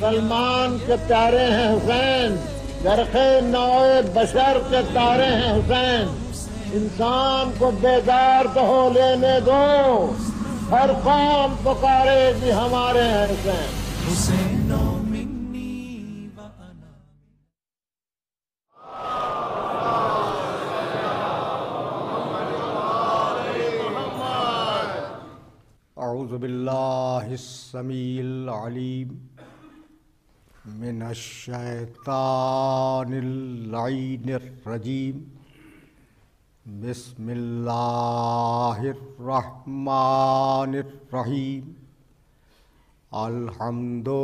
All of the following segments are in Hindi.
सलमान के प्यारे हैं हुसैन, जरखे नौए बशर के तारे हैं हुसैन। इंसान को बेदार तो हो लेने दो, हर कौम पुकारेगी हमारे हैं हुसैन। अऊज़ु बिल्लाहिस्समीइल अलीम मिनश्शैतानिर लाइनिर रजीम। बिस्मिल्लाहिर रहमानिर रहीम। अल्हम्दुलिल्लाहिल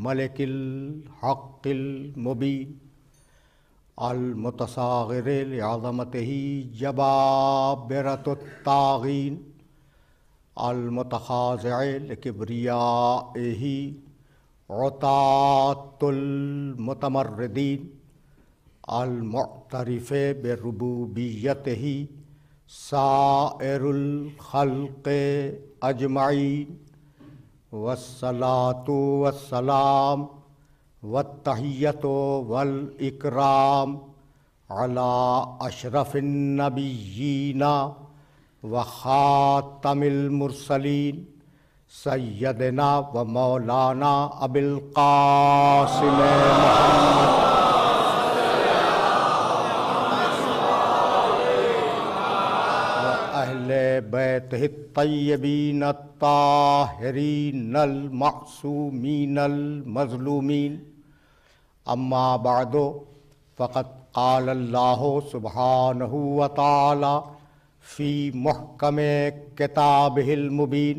मलिकिल हक़्क़िल मुबीन। अल-मुतसाग़िर लिअज़मतिही जबाबिरतुत ताग़ीन। अल-मुतखाज़िअ लिकिब्रियाइही उतातुल मुतमर्रिदीन। अल-मुअ्तरिफ़ बिरुबूबिय्यतिही साइरुल ख़ल्क़ि अजमईन। वस्सलातु वस्सलाम वत्तहिय्यतु वल इकराम अला अशरफिन नबिय्यीना व खातमिल मुरसलीन सय्यदना व मौलाना अबिल क़ासिम मुहम्मद व अहले बैतिहि तय्यबीन ताहिरीन अल मासूमीन अल मज़लूमीन। अम्मा बादो फ़क़द क़ाल अल्लाहु सुब्हानहु व तआला फ़ी मुहकमे किताबिहिल मुबीन।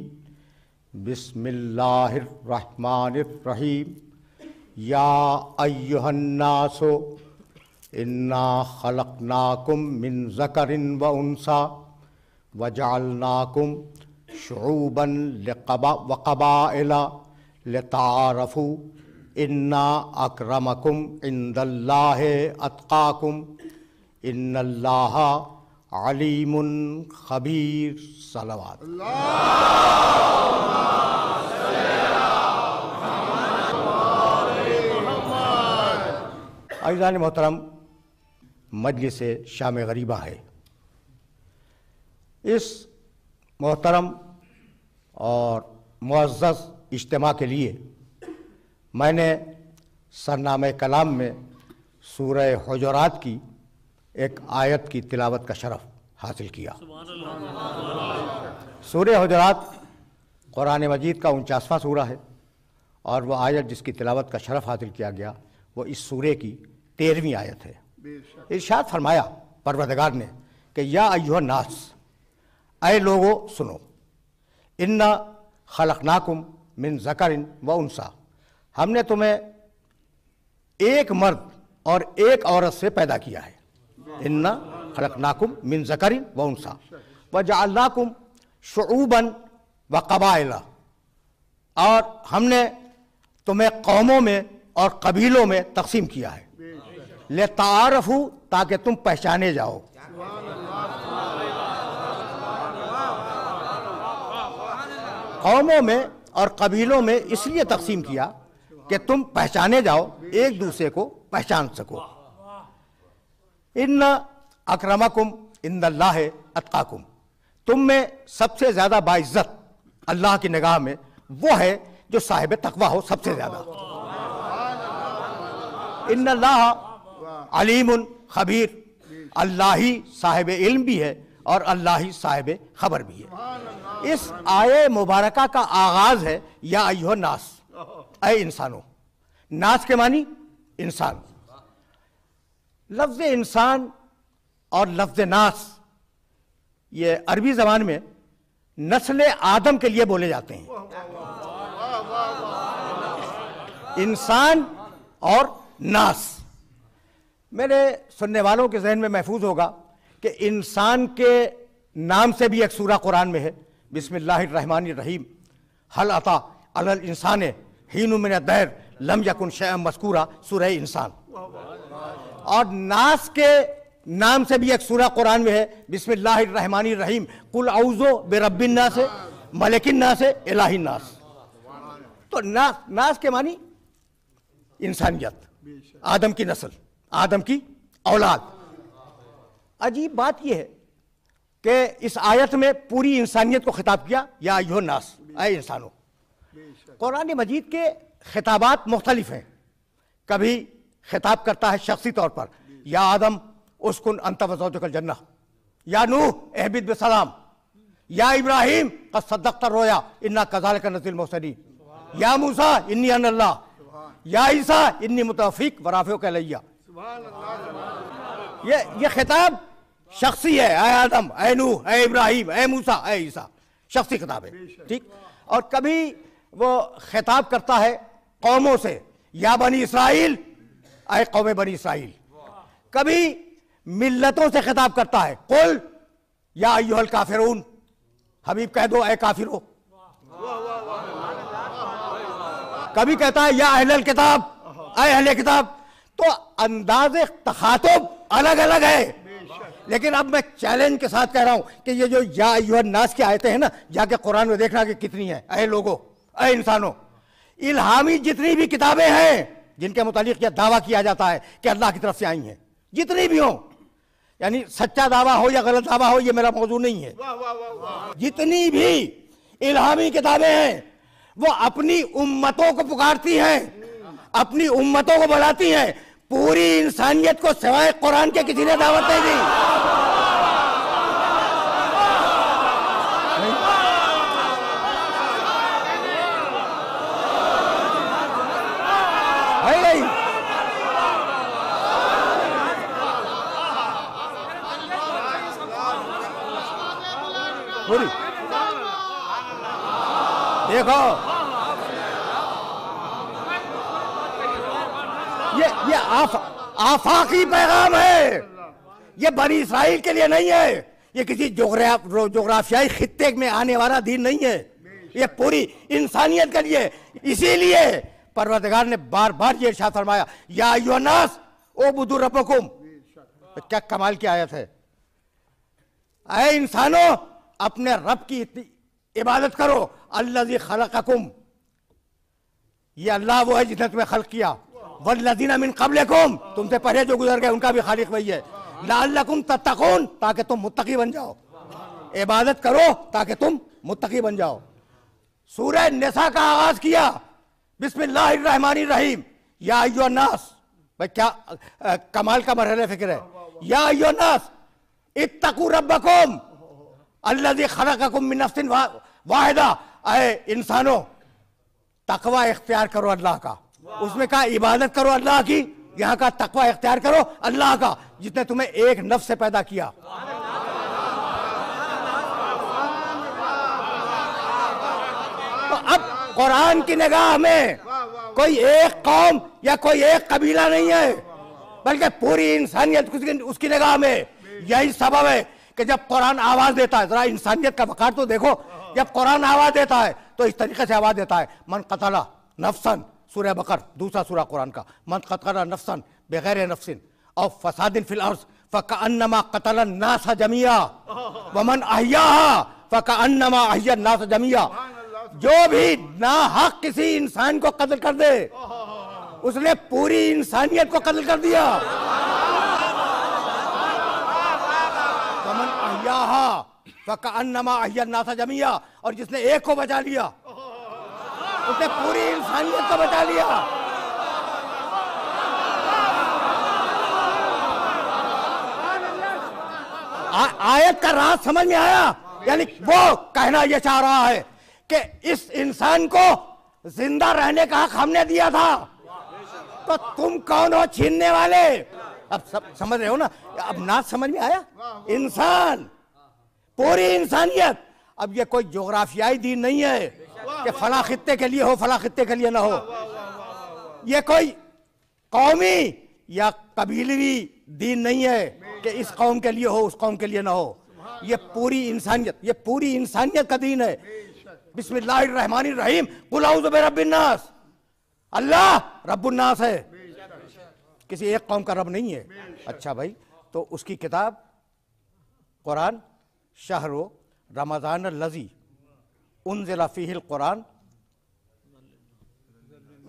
बिस्मिल्लाहिर रहमानिर रहीम। या अय्युहन्नासु इन्ना ख़लक़नाकुम मिन ज़करिन व उन्सा व जअलनाकुम शुऊबन व क़बाइला लिताअरफ़ू इन्ना अक्रमकुम इंदल्लाहि अत्क़ाकुम इन्नल्लाहा अलीमुन ख़बीर। सलावत। अज़ीज़ान मोहतरम, मजलिस शाम गरीबा है। इस मोहतरम और मुअज़्ज़ज़ इज्तिमा के लिए मैंने सरनामे कलाम में सूरह हुजुरात की एक आयत की तिलावत का शरफ़ हासिल किया। सूरह हुजुरात कुरान मजीद का 49वां सूरा है और वह आयत जिसकी तिलावत का शरफ़ हासिल किया गया वो इस सूरे की 13वीं आयत है। इरशाद फरमाया परवरदिगार ने कि या अय्युहन नास, ऐ लोगो सुनो, इन्ना खलक़नाकुम मिन ज़करिन व उन्सा, हमने तुम्हें एक मर्द और एक औरत से पैदा किया है। इन्ना खलक़नाकुम मिन ज़करिन व उन्सा व जअलनाकुम शुऊबन व क़बाइला, और हमने तुम्हें कौमों में और कबीलों में तक़सीम किया है। लिताअरफ़ू, ताकि तुम पहचाने जाओ। कौमों में और कबीलों में इसलिए तक़सीम किया कि तुम पहचाने जाओ, एक दूसरे को पहचान सको। इन्ना अक्रमकुम इंदल्लाहि अत्क़ाकुम, तुम में सबसे ज़्यादा बाइज़्ज़त अल्लाह की निगाह में वो है जो साहिब तक़वा हो, सबसे ज़्यादा। इन्नल्लाह अलीमुन ख़बीर, अल्लाह ही साहिब इल्म भी है और अल्लाह ही साहिब खबर भी है। इस आये मुबारका का आगाज़ है या अय्युहन नास, ऐ इंसानों। नास के मानी इंसान। लफ्ज़ इंसान और लफ्ज़ नास ये अरबी ज़बान में नस्ल आदम के लिए बोले जाते हैं। इंसान और नास। मेरे सुनने वालों के जहन में महफूज होगा कि इंसान के नाम से भी एक सूरा कुरान में है, बिस्मिल्लाहिर्रहमानिर्रहीम। हल अता अलल इंसान हीनु मिन अद-दहर लम यकुन शैअन मज़कूरा, सूरह इंसान। और नास के नाम से भी एक सूरा कुरान में है, बिस्मिल्लाहिर्रहमानिर्रहीम। कुल औज़ु बिरब्बिन नास, मलिकिन नास, इलाहिन नास। तो नास के मानी इंसानियत, आदम की नस्ल, आदम की औलाद। अजीब बात यह है कि इस आयत में पूरी इंसानियत को खिताब किया, या अय्युहा नास, ऐ इंसानों। कुरान मजीद के खिताबात मुख्तलिफ हैं। कभी खिताब करता है शख्सी तौर पर, या आदम उस्कुन अंत व ज़ौजुकल जन्नह, या नूह एहबित बिसलाम, या इब्राहिम क़द सद्दक़्ता रोया इन्ना कज़ालिका नज़्ज़िल मुहसिनीन, या मूसा इन्नी अना अल्लाह, या ईसा इन्नी मुतवफ़्फ़िक व राफ़िउका इलैया। ये खिताब शख्सी है, ऐ आदम, ऐ नूह, ऐ इब्राहिम, ऐ मूसा, ऐ ईसा, शख्सी खिताब है, ठीक। और कभी वो खिताब करता है कौमों से, या बनी इसराइल, ऐ कौम बनी इसराइल। कभी मिल्लतों से खिताब करता है, कुल या अय्युहल काफिरून, हबीब कह दो ऐ काफिरो। कभी कहता है या अहलल किताब, ऐ अहले किताब। तो अंदाज़े तखातुब अलग अलग है, लेकिन अब मैं चैलेंज के साथ कह रहा हूं कि ये जो या अय्युहन नास की आयतें हैं ना, जाके कुरान में देखना कि कितनी है। ऐ लोगों, ऐ इंसानों, इल्हामी जितनी भी किताबें हैं जिनके मुतालिक यह दावा किया जाता है कि अल्लाह की तरफ से आई हैं, जितनी भी हो, यानी सच्चा दावा हो या गलत दावा हो, ये मेरा मौजू नहीं है। जितनी भी इल्हामी किताबें हैं वो अपनी उम्मतों को पुकारती हैं, अपनी उम्मतों को बुलाती हैं। पूरी इंसानियत को सिवाय कुरान के किसी ने दावत नहीं दी। है नहीं? पूरी देखो, ये आफाकी पैगाम है, ये बनी इसराइल के लिए नहीं है, ये किसी जोग्राफियाई खित्ते में आने वाला दीन नहीं है, ये पूरी इंसानियत के लिए। इसीलिए परवरदिगार ने बार बार ये इरशाद फरमाया, या अय्युहन नास उबुदू रब्बकुम। क्या कमाल की आयत है। ऐ इंसानों, अपने रब की इबादत करो, अल्लज़ी खलक़कुम, ये अल्लाह वो है जिसने तुम्हें खल्क किया, वल्लज़ीना मिन क़ब्लिकुम, तुमसे पहले जो गुजर गए उनका भी खालिक वही है, लअल्लकुम तत्तक़ून, ताकि तुम मुत्तकी बन जाओ। इबादत करो ताकि तुम मुत्तकी बन जाओ। सूरह निसा का आगाज किया बिस्मिल्लाहिर्रहमानिर्रहीम, या अय्युहन नास। भाई क्या कमाल का मरहले फिक्र है। या अय्युहन नास इत्तक़ू रब्बकुम अल्लज़ी खलक़कुम मिन नफ्सिन वाहिदा, ऐ इंसानों तकवा इख्तियार करो अल्लाह का। उसमें कहा इबादत करो अल्लाह की, यहां का तकवा इख्तियार करो अल्लाह का जिसने तुम्हें एक नफ्स से पैदा किया। तो अब कुरान की निगाह में कोई एक कौम या कोई एक कबीला नहीं है, बल्कि पूरी इंसानियत उसकी निगाह में। यही सबब है कि जब कुरान आवाज देता है, जरा इंसानियत का वकार तो देखो, जब कुरान आवाज देता है तो इस तरीके से आवाज देता है, मन कतला नफ्सन, सूरह बकर दूसरा सूरह कुरान का, मन कतला नफ्सन बगैर नफ्सिन और फसादिन फिल अर्ज़ फकअन्नमा कतलन नास जमिया व मन अहयाहा फकअन्नमा अहयन नास जमिया। जो भी नाहक किसी इंसान को कत्ल कर दे, उसने पूरी इंसानियत को कत्ल कर दिया। फकअन्नमा अहयन नास जमिया, और जिसने एक को बचा लिया उसने पूरी इंसानियत को बचा लिया। आयत का राज समझ में आया? यानी वो कहना यह चाह रहा है कि इस इंसान को जिंदा रहने का हक हमने दिया था, तो तुम कौन हो छीनने वाले? अब सब समझ रहे हो ना? अब नाच समझ में आया? इंसान, पूरी इंसानियत। अब ये कोई जोग्राफियाई दीन नहीं है कि फला खित्ते के लिए हो फला खित्ते के लिए ना हो। ये कोई कौमी या कबीलवी दीन नहीं है कि इस कौम के लिए हो उस कौम के लिए ना हो। ये पूरी इंसानियत, ये पूरी इंसानियत का दीन है। बिस्मिल्लाहिर्रहमानिर्रहीम, कुल औज़ु बिरब्बिन्नास, अल्लाह रब्बुन्नास है, किसी एक कौम का रब नहीं है। अच्छा भाई, तो उसकी किताब कुरान, शहरो रमज़ान लज़ी उन्ज़िला फ़ीहिल कुरान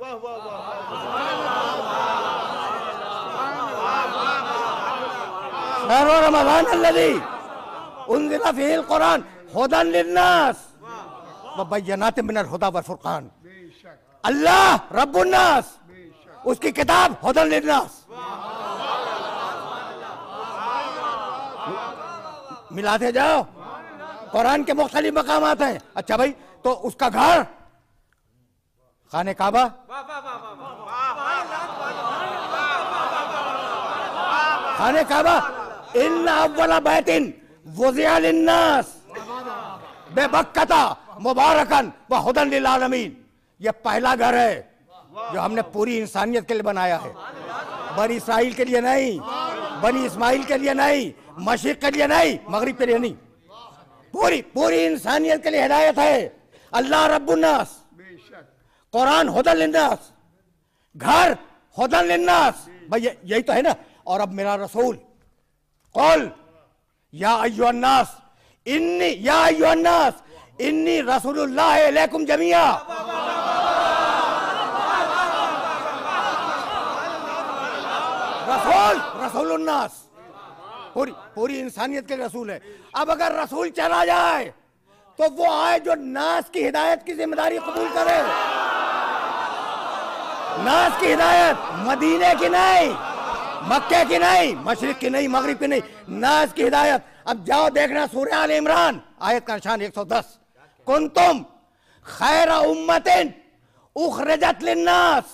शहर रमज़ान अल्लज़ी उन्ज़िला फ़ीहिल क़ुरान हुदन लिन्नास व बय्यनातिन मिनल हुदा वल फ़ुरक़ान। अल्लाह रब्बुन नास, उसकी किताब हुदन लिन्नास। मिलाते जाओ, कुरान के मुख्तलिफ मकामात हैं। अच्छा भाई, तो उसका घर खाने काबा, खाने काबा इन्ना अव्वला बैतिन वुज़िअ लिन्नास बेबक्कता मुबारकन व हुदन लिल आलमीन। ये पहला घर है जो हमने पूरी इंसानियत के लिए बनाया है, बनी इसराइल के लिए नहीं, बनी इस्माइल के लिए नहीं, मशरिक के लिए नहीं, मगरिब के लिए नहीं, पूरी इंसानियत के लिए हिदायत है। अल्लाह रब्बुन नास, कुरान हुदन लिन्नास, घर हुदन लिन्नास। भाई यही तो है ना। और अब मेरा रसूल कौल या अय्युहन नास इन्नी रसूलुल्लाह इलैकुम जमीआ। रसूलुन नास पूरी इंसानियत के रसूल है। अब अगर रसूल चला जाए तो वो आए जो नास की हिदायत की जिम्मेदारी कबूल करे। नास की हिदायत मदीने की नहीं, मक्के की नहीं, मशरिक की नहीं, मगरिब की नहीं, नास की हिदायत। अब जाओ देखना सूरह आल इमरान आयत का निशान 110, कुंतुम खैरा उम्मतिन उखरिजत लिन्नास।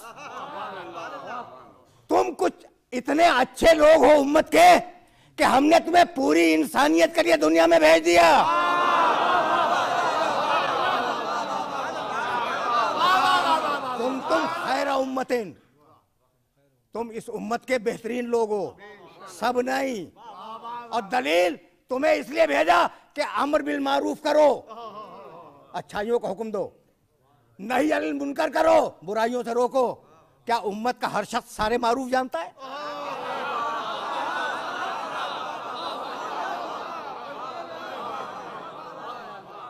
तुम कुछ इतने अच्छे लोग हो उम्मत के कि हमने तुम्हें पूरी इंसानियत के लिए दुनिया में भेज दिया। तुम खैरा उम्मतिन, तुम इस उम्मत के बेहतरीन लोग हो, सब नहीं। और दलील तुम्हें इसलिए भेजा कि अम्र बिल मारूफ करो, अच्छाइयों का हुक्म दो, नहीं अनिल मुनकर करो, बुराइयों से रोको। क्या उम्मत का हर शख्स सारे मारूफ जानता है?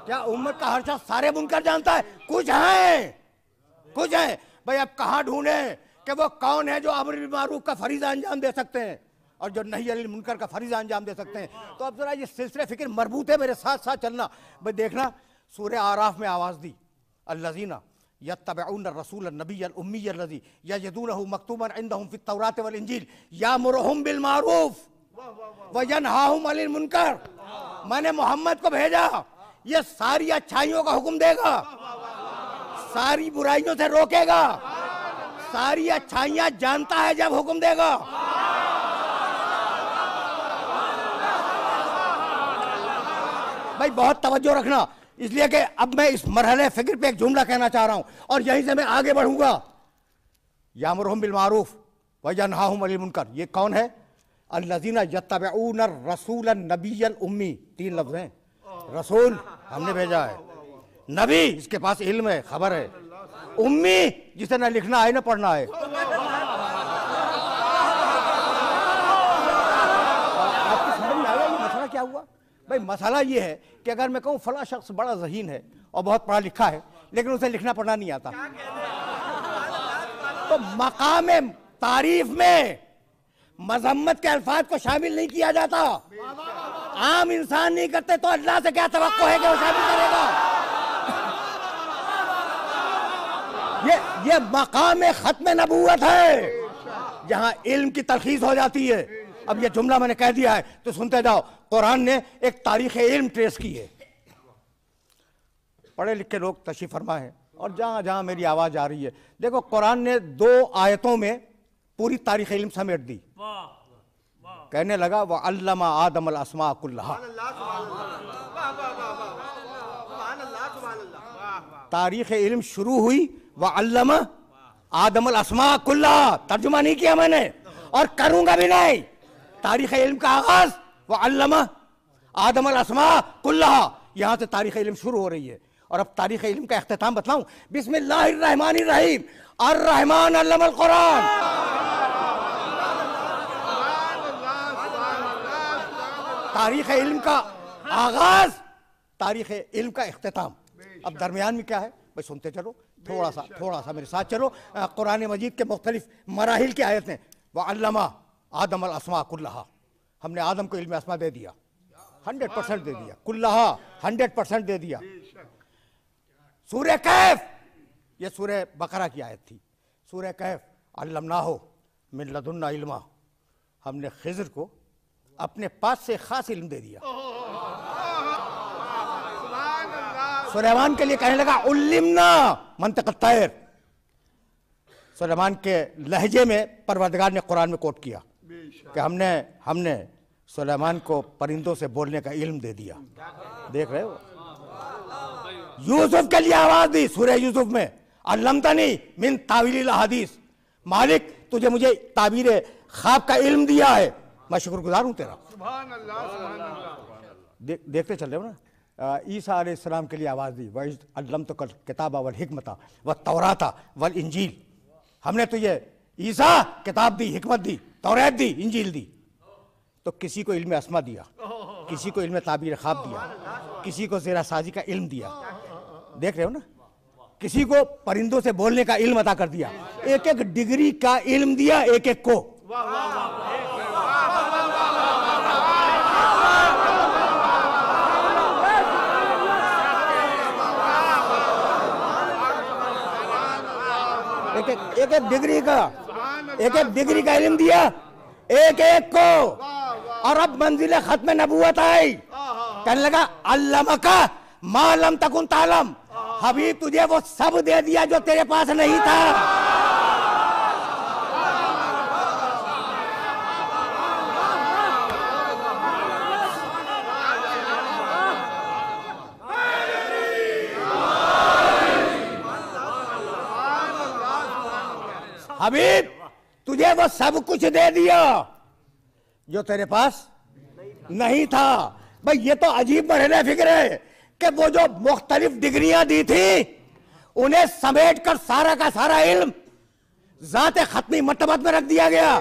क्या उम्मत का हर शख्स सारे मुनकर जानता है? कुछ है। भाई अब कहां ढूंढे कि वो कौन है जो अम्र बिल मारूफ का फरीज़ा अंजाम दे सकते हैं और जो नहीं अनिल मुनकर का फरीज़ा अंजाम दे सकते हैं। तो अब जरा ये सिलसिले फिक्र मरबूत है, मेरे साथ साथ चलना। भाई देखना, सूरह आराफ में आवाज दी, अल्लज़ीना यत्तबिऊन रसूल नबी उम्मी अल्लज़ी यजिदूनहु मक्तूबन इंदहुम फित तौरात वल इंजील यामुरुहुम बिल मारूफ व यनहाहुम अनिल मुनकर। मैंने मोहम्मद को भेजा, ये सारी अच्छाइयों का हुक्म देगा, सारी बुराइयों से रोकेगा, सारी अच्छाइयां जानता है जब हुक्म देगा। भाई बहुत तवज्जो रखना, इसलिए कि अब मैं इस मरहले फिक्र पे एक जुमला कहना चाह रहा हूं और यहीं से मैं आगे बढ़ूंगा। यामुरुहुम बिल मारूफ व यनहाहुम अनिल मुनकर, ये कौन है? अल्लज़ीना यत्तबिऊन रसूल नबिय्यल उम्मी। 3 लफ्ज़ हैं। रसूल हमने भेजा है, नबी इसके पास इल्म है, खबर है, उम्मी जिसे न लिखना है न पढ़ना है। आपको समझ में आया ये मसला क्या हुआ? भाई मसला ये है कि अगर मैं कहूँ फला शख्स बड़ा ज़हीन है और बहुत पढ़ा लिखा है लेकिन उसे लिखना पढ़ना नहीं आता, तो मकाम तारीफ में मजम्मत के अल्फाज को शामिल नहीं किया जाता। आम इंसान नहीं करते तो अल्लाह से क्या तवक्को है कि वो शामिल करेगा? ये मकाम खत्म नबूवत है जहां इल्म की तलखीस हो जाती है। अब ये जुमला मैंने कह दिया है तो सुनते जाओ। कुरान ने एक तारीख इल्म ट्रेस की है, पढ़े लिखे लोग तशरीफ फरमा है और जहां जहां मेरी आवाज आ रही है, देखो कुरान ने 2 आयतों में पूरी तारीख इल्म समेट दी। कहने लगा व अल्लमा आदम अल अस्मा कुल्लहा। तारीख इल्म शुरू हुई व अल्लमा आदम अल अस्मा कुल्लहा, तर्जुमा नहीं किया मैंने और करूंगा भी नहीं। तारीख इल्म का आगाज व अल्लमा आदम अल अस्मा कुल्लहा, यहां से तारीख इल्म शुरू हो रही है। और अब तारीख इल्म का इख्तिताम बतलाऊं, बिस्मिल्लाहिर्रहमानिर्रहीम, अर्रहमान अल्लमल कुरान। तारीख इल्म का आगाज, तारीख इल्म का इख्तिताम। अब दरमियान में क्या है भाई, सुनते चलो। थोड़ा सा मेरे साथ चलो। कुरान मजीद के मुख्तलिफ मराहिल की आयत हैं। व अल्लमा आदम अल अस्मा कुल्लहा, हमने आदम को इल्म अस्मा दे दिया, 100% दे दिया, कुल्लहा 100% दे दिया। सूरह कैफ, ये सूरह बकरा की आयत थी। सूरह कैफ, अल्लमनाहु मिन लदुन्ना इल्मा, हमने खिज़र को अपने पास से खास इल्म दे दिया। सुलेमान के लिए कहने लगा उल्लिमना मंतक़ तैर। सुलेमान के लहजे में परवरदिगार ने कुरान में कोट किया कि हमने सुलेमान को परिंदों से बोलने का इल्म दे दिया। देख रहे हो, यूसुफ के लिए आवाज दी सूरह यूसुफ में, अल्लमतनी मिन तावीलिल अहादीस, मालिक तुझे मुझे ताबीर ख्वाब का इल्म दिया है, मैं शुक्रगुजार हूं तेरा। सुभान अल्लाह, सुभान अल्लाह। देखते चल रहे हो ना। ईसा अलैहिस्सलाम के लिए आवाज़ दी, वह अल्लमतुकल किताबा वल हिकमता व तौराता वल इंजील, हमने तुझे ईसा किताब दी, हिकमत दी, तौरात दी, इंजील दी। तो किसी को इल्म अस्मा दिया, किसी को इल्म ताबीर ख्वाब दिया, किसी को ज़ेरा साजी का इल्म दिया। देख रहे हो ना, किसी को परिंदों से बोलने का इल्म अता कर दिया, एक एक डिग्री का इल्म दिया एक एक को। एक एक डिग्री का इल्म दिया एक एक को। और अब मंजिल खत्म नबूवत आई, कहने लगा अल्लमका मा लम तकुन तालम, हबीब तुझे वो सब दे दिया जो तेरे पास नहीं था। हबीब तुझे वो सब कुछ दे दिया जो तेरे पास नहीं था। भाई ये तो अजीब मरहले फिक्र है कि वो जो मुख्तलिफ डिग्रियां दी थी उन्हें समेट कर सारा का सारा इल्म ज़ात खत्मी मर्तबत में रख दिया गया।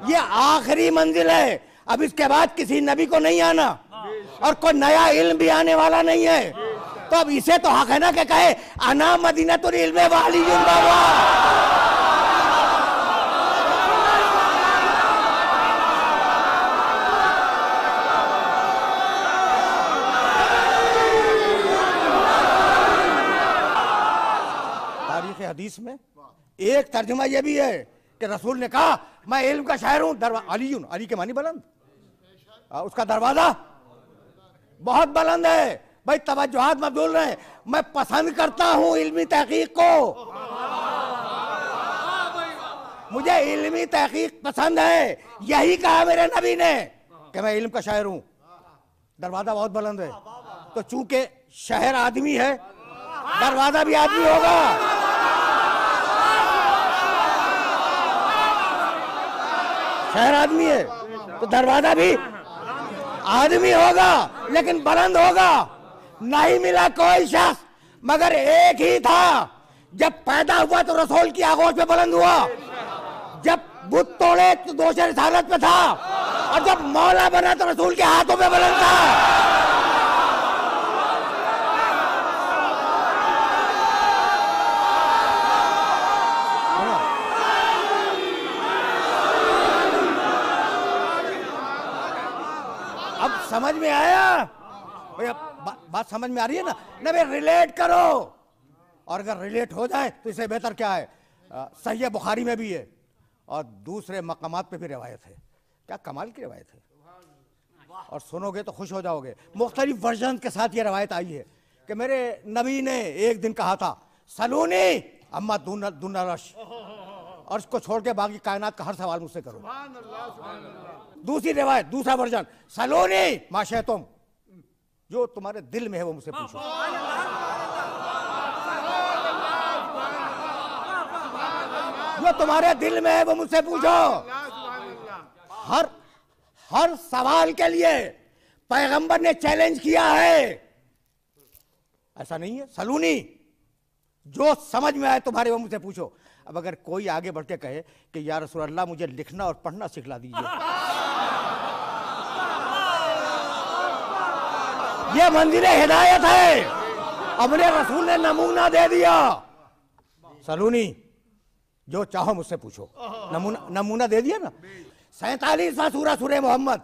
ये आखिरी मंजिल है, अब इसके बाद किसी नबी को नहीं आना और कोई नया इल्म भी आने वाला नहीं है। तो अब इसे तो हक है ना कि कहे अना मदीनतुल इल्म व अलीयुन बाबा। हदीस में एक तर्जुमा यह भी है कि रसूल ने कहा मैं इल्म का शायर हूं, अलीयुन, अली के मानी बुलंद, उसका दरवाजा बहुत बुलंद है। भाई तवज्जुहात मबदूल रहे, मैं पसंद करता हूं इल्मी तहकीक को, मुझे इल्मी तहकीक पसंद है। यही कहा मेरे नबी ने कि मैं इल्म का शायर हूं, दरवाजा बहुत बुलंद है। तो चूंकि शहर आदमी है, दरवाजा भी आदमी होगा। शहर आदमी है तो दरवाजा भी आदमी होगा, लेकिन बुलंद होगा। नहीं मिला कोई शख्स मगर एक ही था, जब पैदा हुआ तो रसूल की आगोश पे बुलंद हुआ, जब बुत तोड़े तो दोषे रिसालत पे था, और जब मौला बना तो रसूल के हाथों पे बुलंद था। समझ में आया भैया? बात समझ में आ रही है ना? ना भाई रिलेट करो, और अगर रिलेट हो जाए तो इससे बेहतर क्या है। सही बुखारी में भी है और दूसरे मकामात पे भी रिवायत है। क्या कमाल की रिवायत है, और सुनोगे तो खुश हो जाओगे। मुख्तलिफ वर्जन के साथ ये रिवायत आई है कि मेरे नबी ने एक दिन कहा था सलूनी अम्मा दुन अर्श, अर्श को छोड़ के बाकी कायनात का हर सवाल मुझसे करो। दूसरी रिवायत, दूसरा वर्जन, सलोनी माशे तुम, जो तुम्हारे दिल में है वो मुझसे पूछो। जो तुम्हारे दिल में है वो मुझसे पूछो। हर सवाल के लिए पैगंबर ने चैलेंज किया है। ऐसा नहीं है, सलूनी, जो समझ में आए तुम्हारे वो मुझसे पूछो। अब अगर कोई आगे बढ़ के कहे कि या रसूल अल्लाह मुझे लिखना और पढ़ना सिखला दीजिए, ये मंजिल हिदायत है। अपने रसूल ने नमूना दे दिया सलूनी, जो चाहो मुझसे पूछो। नमूना दे दिया ना। 47वां सूरा सूरह मोहम्मद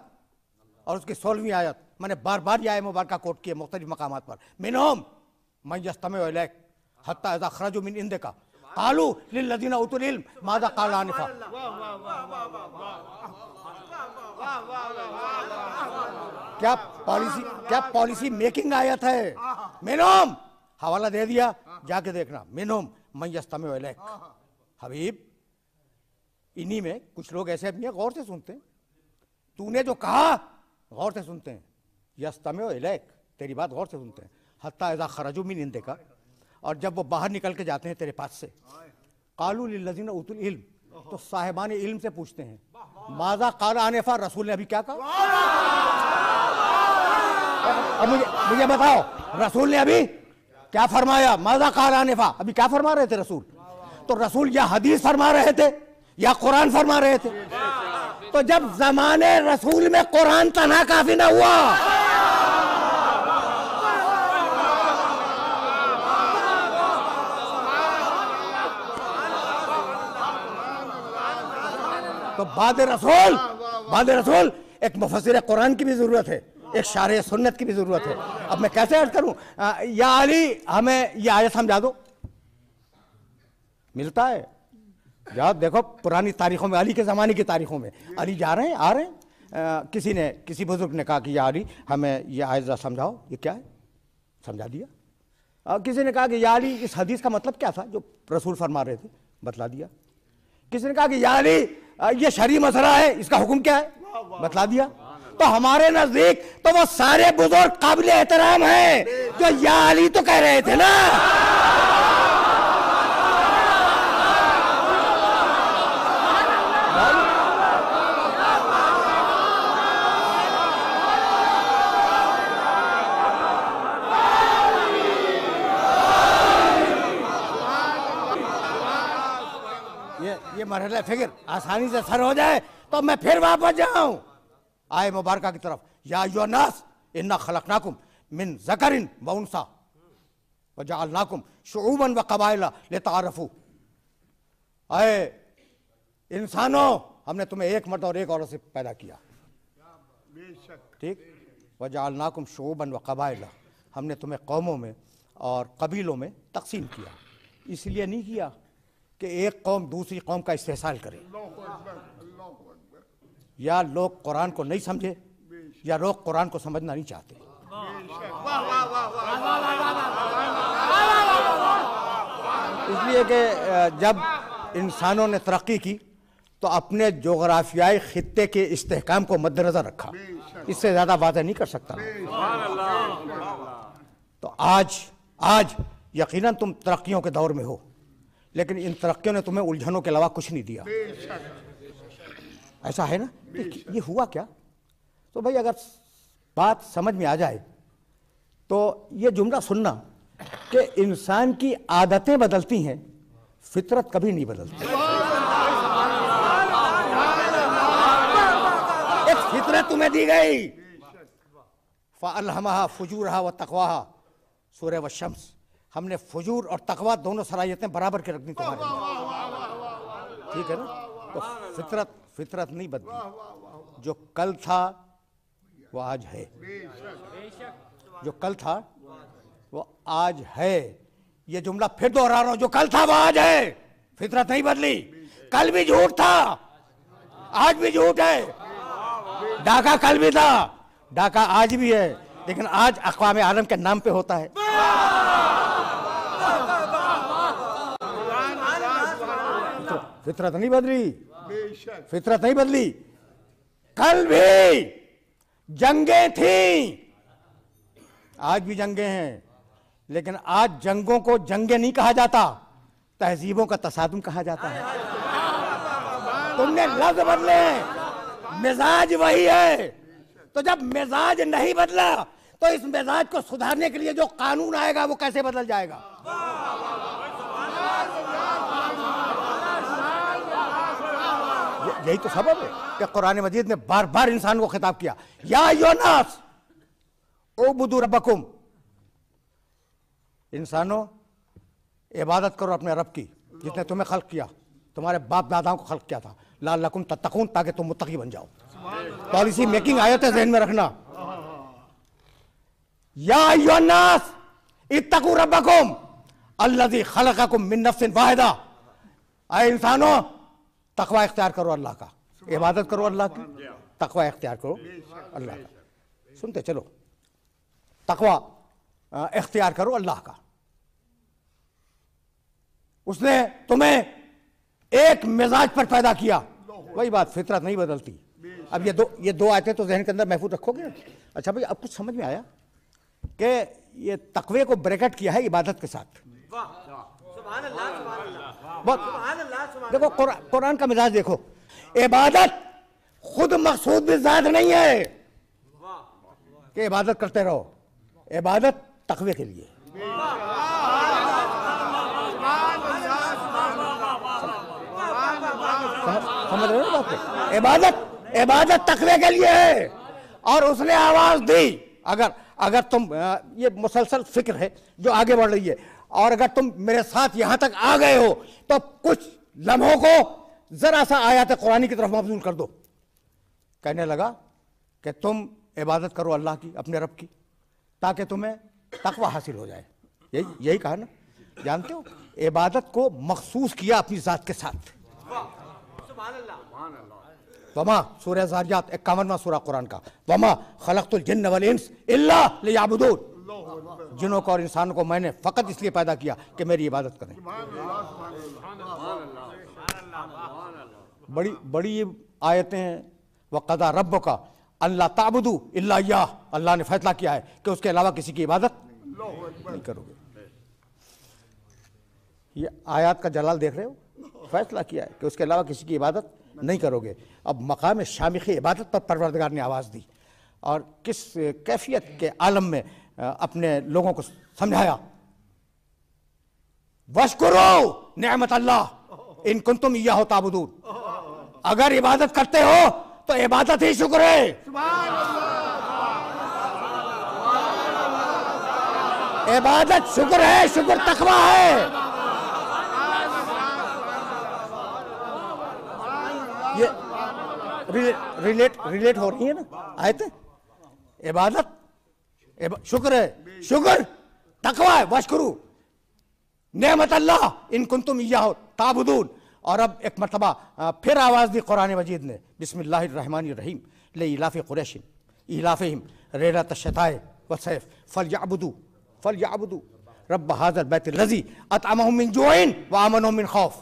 और उसकी 16वीं आयत, मैंने बार बार यह मुबारका कोट किए मुख्तलिफ मकामात पर। मिनहुम मन यस्तमिउ इलैक हत्ता इज़ा खरजू मिन इंदिका क़ालू लिल्लज़ीना उतुल इल्म माज़ा क़ाल आनिफ़ा। क्या पॉलिसी मेकिंग आयत है। मिनहुम, हवाला दे दिया, जाके देखना। मिनहुम मन यस्तमिउ इलैक। हबीब, इन्हीं में कुछ लोग ऐसे भी हैं गौर से सुनते हैं, तूने जो कहा गौर से सुनते हैं। यस्तमिउ इलैक, तेरी बात गौर से सुनते हैं। हत्ता इज़ा खरजू मिन इंदिका, और जब वो बाहर निकल के जाते हैं तेरे पास से, क़ालू लिल्लज़ीना उतुल इल्म, तो साहिबान इल्म से पूछते हैं माज़ा क़ाल आनिफ़ा, रसूल ने अभी क्या कहा। अब मुझे बताओ, रसूल ने अभी क्या फरमाया। माज़ा क़ाल आनिफ़ा, अभी क्या फरमा रहे थे रसूल। तो रसूल या हदीस फरमा रहे थे या कुरान फरमा रहे थे। तो जब ज़माने रसूल में कुरान तना काफी ना हुआ, तो बाद रसूल एक मुफस्सिर कुरान की भी जरूरत है, एक शारे सुन्नत की भी जरूरत है। अब मैं कैसे अर्ज करूं, या अली हमें ये आयत समझा दो, मिलता है। याद देखो पुरानी तारीखों में, अली के ज़माने की तारीखों में अली जा रहे हैं, आ रहे हैं, किसी बुजुर्ग ने कहा कि या अली हमें ये आयत समझाओ, ये क्या है, समझा दिया। किसी ने कहा कि या अली इस हदीस का मतलब क्या था जो रसूल फरमा रहे थे, बतला दिया। किसी ने कहा कि या अली ये शरई मसला है, इसका हुक्म क्या है, बतला दिया। तो हमारे नजदीक तो वो सारे बुजुर्ग काबिल एहतराम हैं जो या अली तो कह रहे थे ना। ये मरहला फिक्र आसानी से सर हो जाए तो मैं फिर वापस जाऊं आए मुबारका की तरफ। या अय्युहन्नास इन्ना खलकनाकुम मिन ज़करिन व उन्सा व जअलनाकुम शुऊबन व क़बाइला लिताअरफू। आए इंसानों, हमने तुम्हें एक मर्द और एक औरत से पैदा किया, ठीक। व जअलनाकुम शुऊबन व क़बाइला, हमने तुम्हें कौमों में और कबीलों में तकसीम किया। इसलिए नहीं किया कि एक कौम दूसरी कौम का इस्तेहसाल करे, या लोग कुरान को नहीं समझे या लोग कुरान को समझना नहीं चाहते। इसलिए कि जब इंसानों ने तरक्की की तो अपने जोग्राफियाई खित्ते के इस्तेहकाम को मद्देनजर रखा, इससे ज्यादा वादा नहीं कर सकता। तो आज यकीनन तुम तरक्कियों के दौर में हो, लेकिन इन तरक्कियों ने तुम्हें उलझनों के अलावा कुछ नहीं दिया। ऐसा है ना। ये हुआ क्या, तो भाई अगर बात समझ में आ जाए तो ये जुमला सुनना कि इंसान की आदतें बदलती हैं, फितरत कभी नहीं बदलती। एक फितरत तुम्हें दी गई, फ़अल्हमहा फ़ुजूरहा व तक़वाहा, सूरह वश्शम्स। हमने फुजूर और तकवा दोनों सलाहियतें बराबर के रखनी तुम्हारे, ठीक है ना। तो फितरत नहीं बदली। जो कल था वो आज है, जो कल था वो आज है। ये जुमला फिर दोहरा रहा हूं, जो कल था वो आज है, फितरत नहीं बदली। कल भी झूठ था, आज भी झूठ है। डाका कल भी था, डाका आज भी है, लेकिन आज अक़वाम आलम के नाम पे होता है। फितरत नहीं बदली, फितरत नहीं बदली। कल भी जंगें थीं, आज भी जंगें हैं, लेकिन आज जंगों को जंगें नहीं कहा जाता, तहजीबों का तसादुम कहा जाता है। तुमने लफ्ज बदले, मिजाज वही है। तो जब मिजाज नहीं बदला तो इस मिजाज को सुधारने के लिए जो कानून आएगा वो कैसे बदल जाएगा। यही तो सबब है कि कुरान मजीद ने बार बार इंसान को खिताब किया, या अय्युहन्नास उबुदू रब्बकुम, इंसानों इबादत करो अपने रब की। जिसने तुम्हें खल्क किया, तुम्हारे बाप दादाओं को खल्क किया था, लअल्लकुम तत्तकून, ताकि तुम मुत्तकी बन जाओ। पॉलिसी मेकिंग आयत है, ज़हन में रखना। या अय्युहन्नास इत्तकू रब्बकुम अल्लज़ी खलक़कुम मिन नफ्सिन वाहिदा। आए इंसानों, तकवा इख्तियार करो अल्लाह का, इबादत करो अल्लाह की, तकवा इख्तियार करो अल्लाह का। सुनते चलो, तकवा इख्तियार करो अल्लाह का। उसने तुम्हें एक मिजाज पर पैदा किया, वही बात, फितरत नहीं बदलती। अब ये दो आयतें तो जहन के अंदर महफूज रखोगे। अच्छा भाई, अब कुछ समझ में आया कि ये तकवे को ब्रैकेट किया है इबादत के साथ। देखो कुरान का मिजाज देखो, इबादत खुद मकसूद भी ज़ात नहीं है कि इबादत करते रहो, इबादत तकवे के लिए। समझ रहे हो बात को? इबादत तकवे के लिए है। और उसने आवाज दी, अगर तुम, ये मुसलसल फिक्र है जो आगे बढ़ रही है, और अगर तुम मेरे साथ यहां तक आ गए हो तो कुछ लम्हों को जरा सा आयत कुरानी की तरफ मबजूल कर दो। कहने लगा कि तुम इबादत करो अल्लाह की, अपने रब की, ताकि तुम्हें तकवा हासिल हो जाए। यही कहा ना। जानते हो, इबादत को मखसूस किया अपनी जात के साथ। वमा सूरह ज़ारियात 51वां सूरा कुरान का, वमा खलक़तुल जिन्न वल इंस इल्ला लियअबुदून। जिन्नों को और इंसानों को मैंने फकत इसलिए पैदा किया कि मेरी इबादत करें। बड़ी आयतें हैं। वक़ज़ा रब्बुका अल्ला ताबुदू इल्ला इय्याह, अल्लाह ने फैसला किया है कि उसके अलावा किसी की इबादत नहीं करोगे। ये आयत का जलाल देख रहे हो, फैसला किया है कि उसके अलावा किसी की इबादत नहीं करोगे। अब मकाम शामिख़ इबादत पर परवरदिगार ने आवाज़ दी और किस कैफियत के आलम में अपने लोगों को समझाया। वश्कुरू नेमत अल्लाह इन कुंतुम इय्याहु ताबुदून। अगर इबादत करते हो तो इबादत ही शुक्र है। इबादत शुक्र है, शुक्र तकवा है। ये रिलेट हो रही है ना आयतें। इबादत शुक्र है, शुक्र तकवा है। वश्कुरू नेमत अल्लाह इन कुंतुम इय्याहु ताबुदून। और अब एक मरतबा फिर आवाज़ दी कुरान मजीद ने, बिस्मिल्लाहिर्रहमानिर्रहीम लिइलाफि कुरैशिन इलाफिहिम रिहलत अश्शिताए वस्सैफ फलयअबुदू रब्ब हाज़ल बैतिल लज़ी अतअमहुम मिन जुइन व आमनहुम मिन खौफ।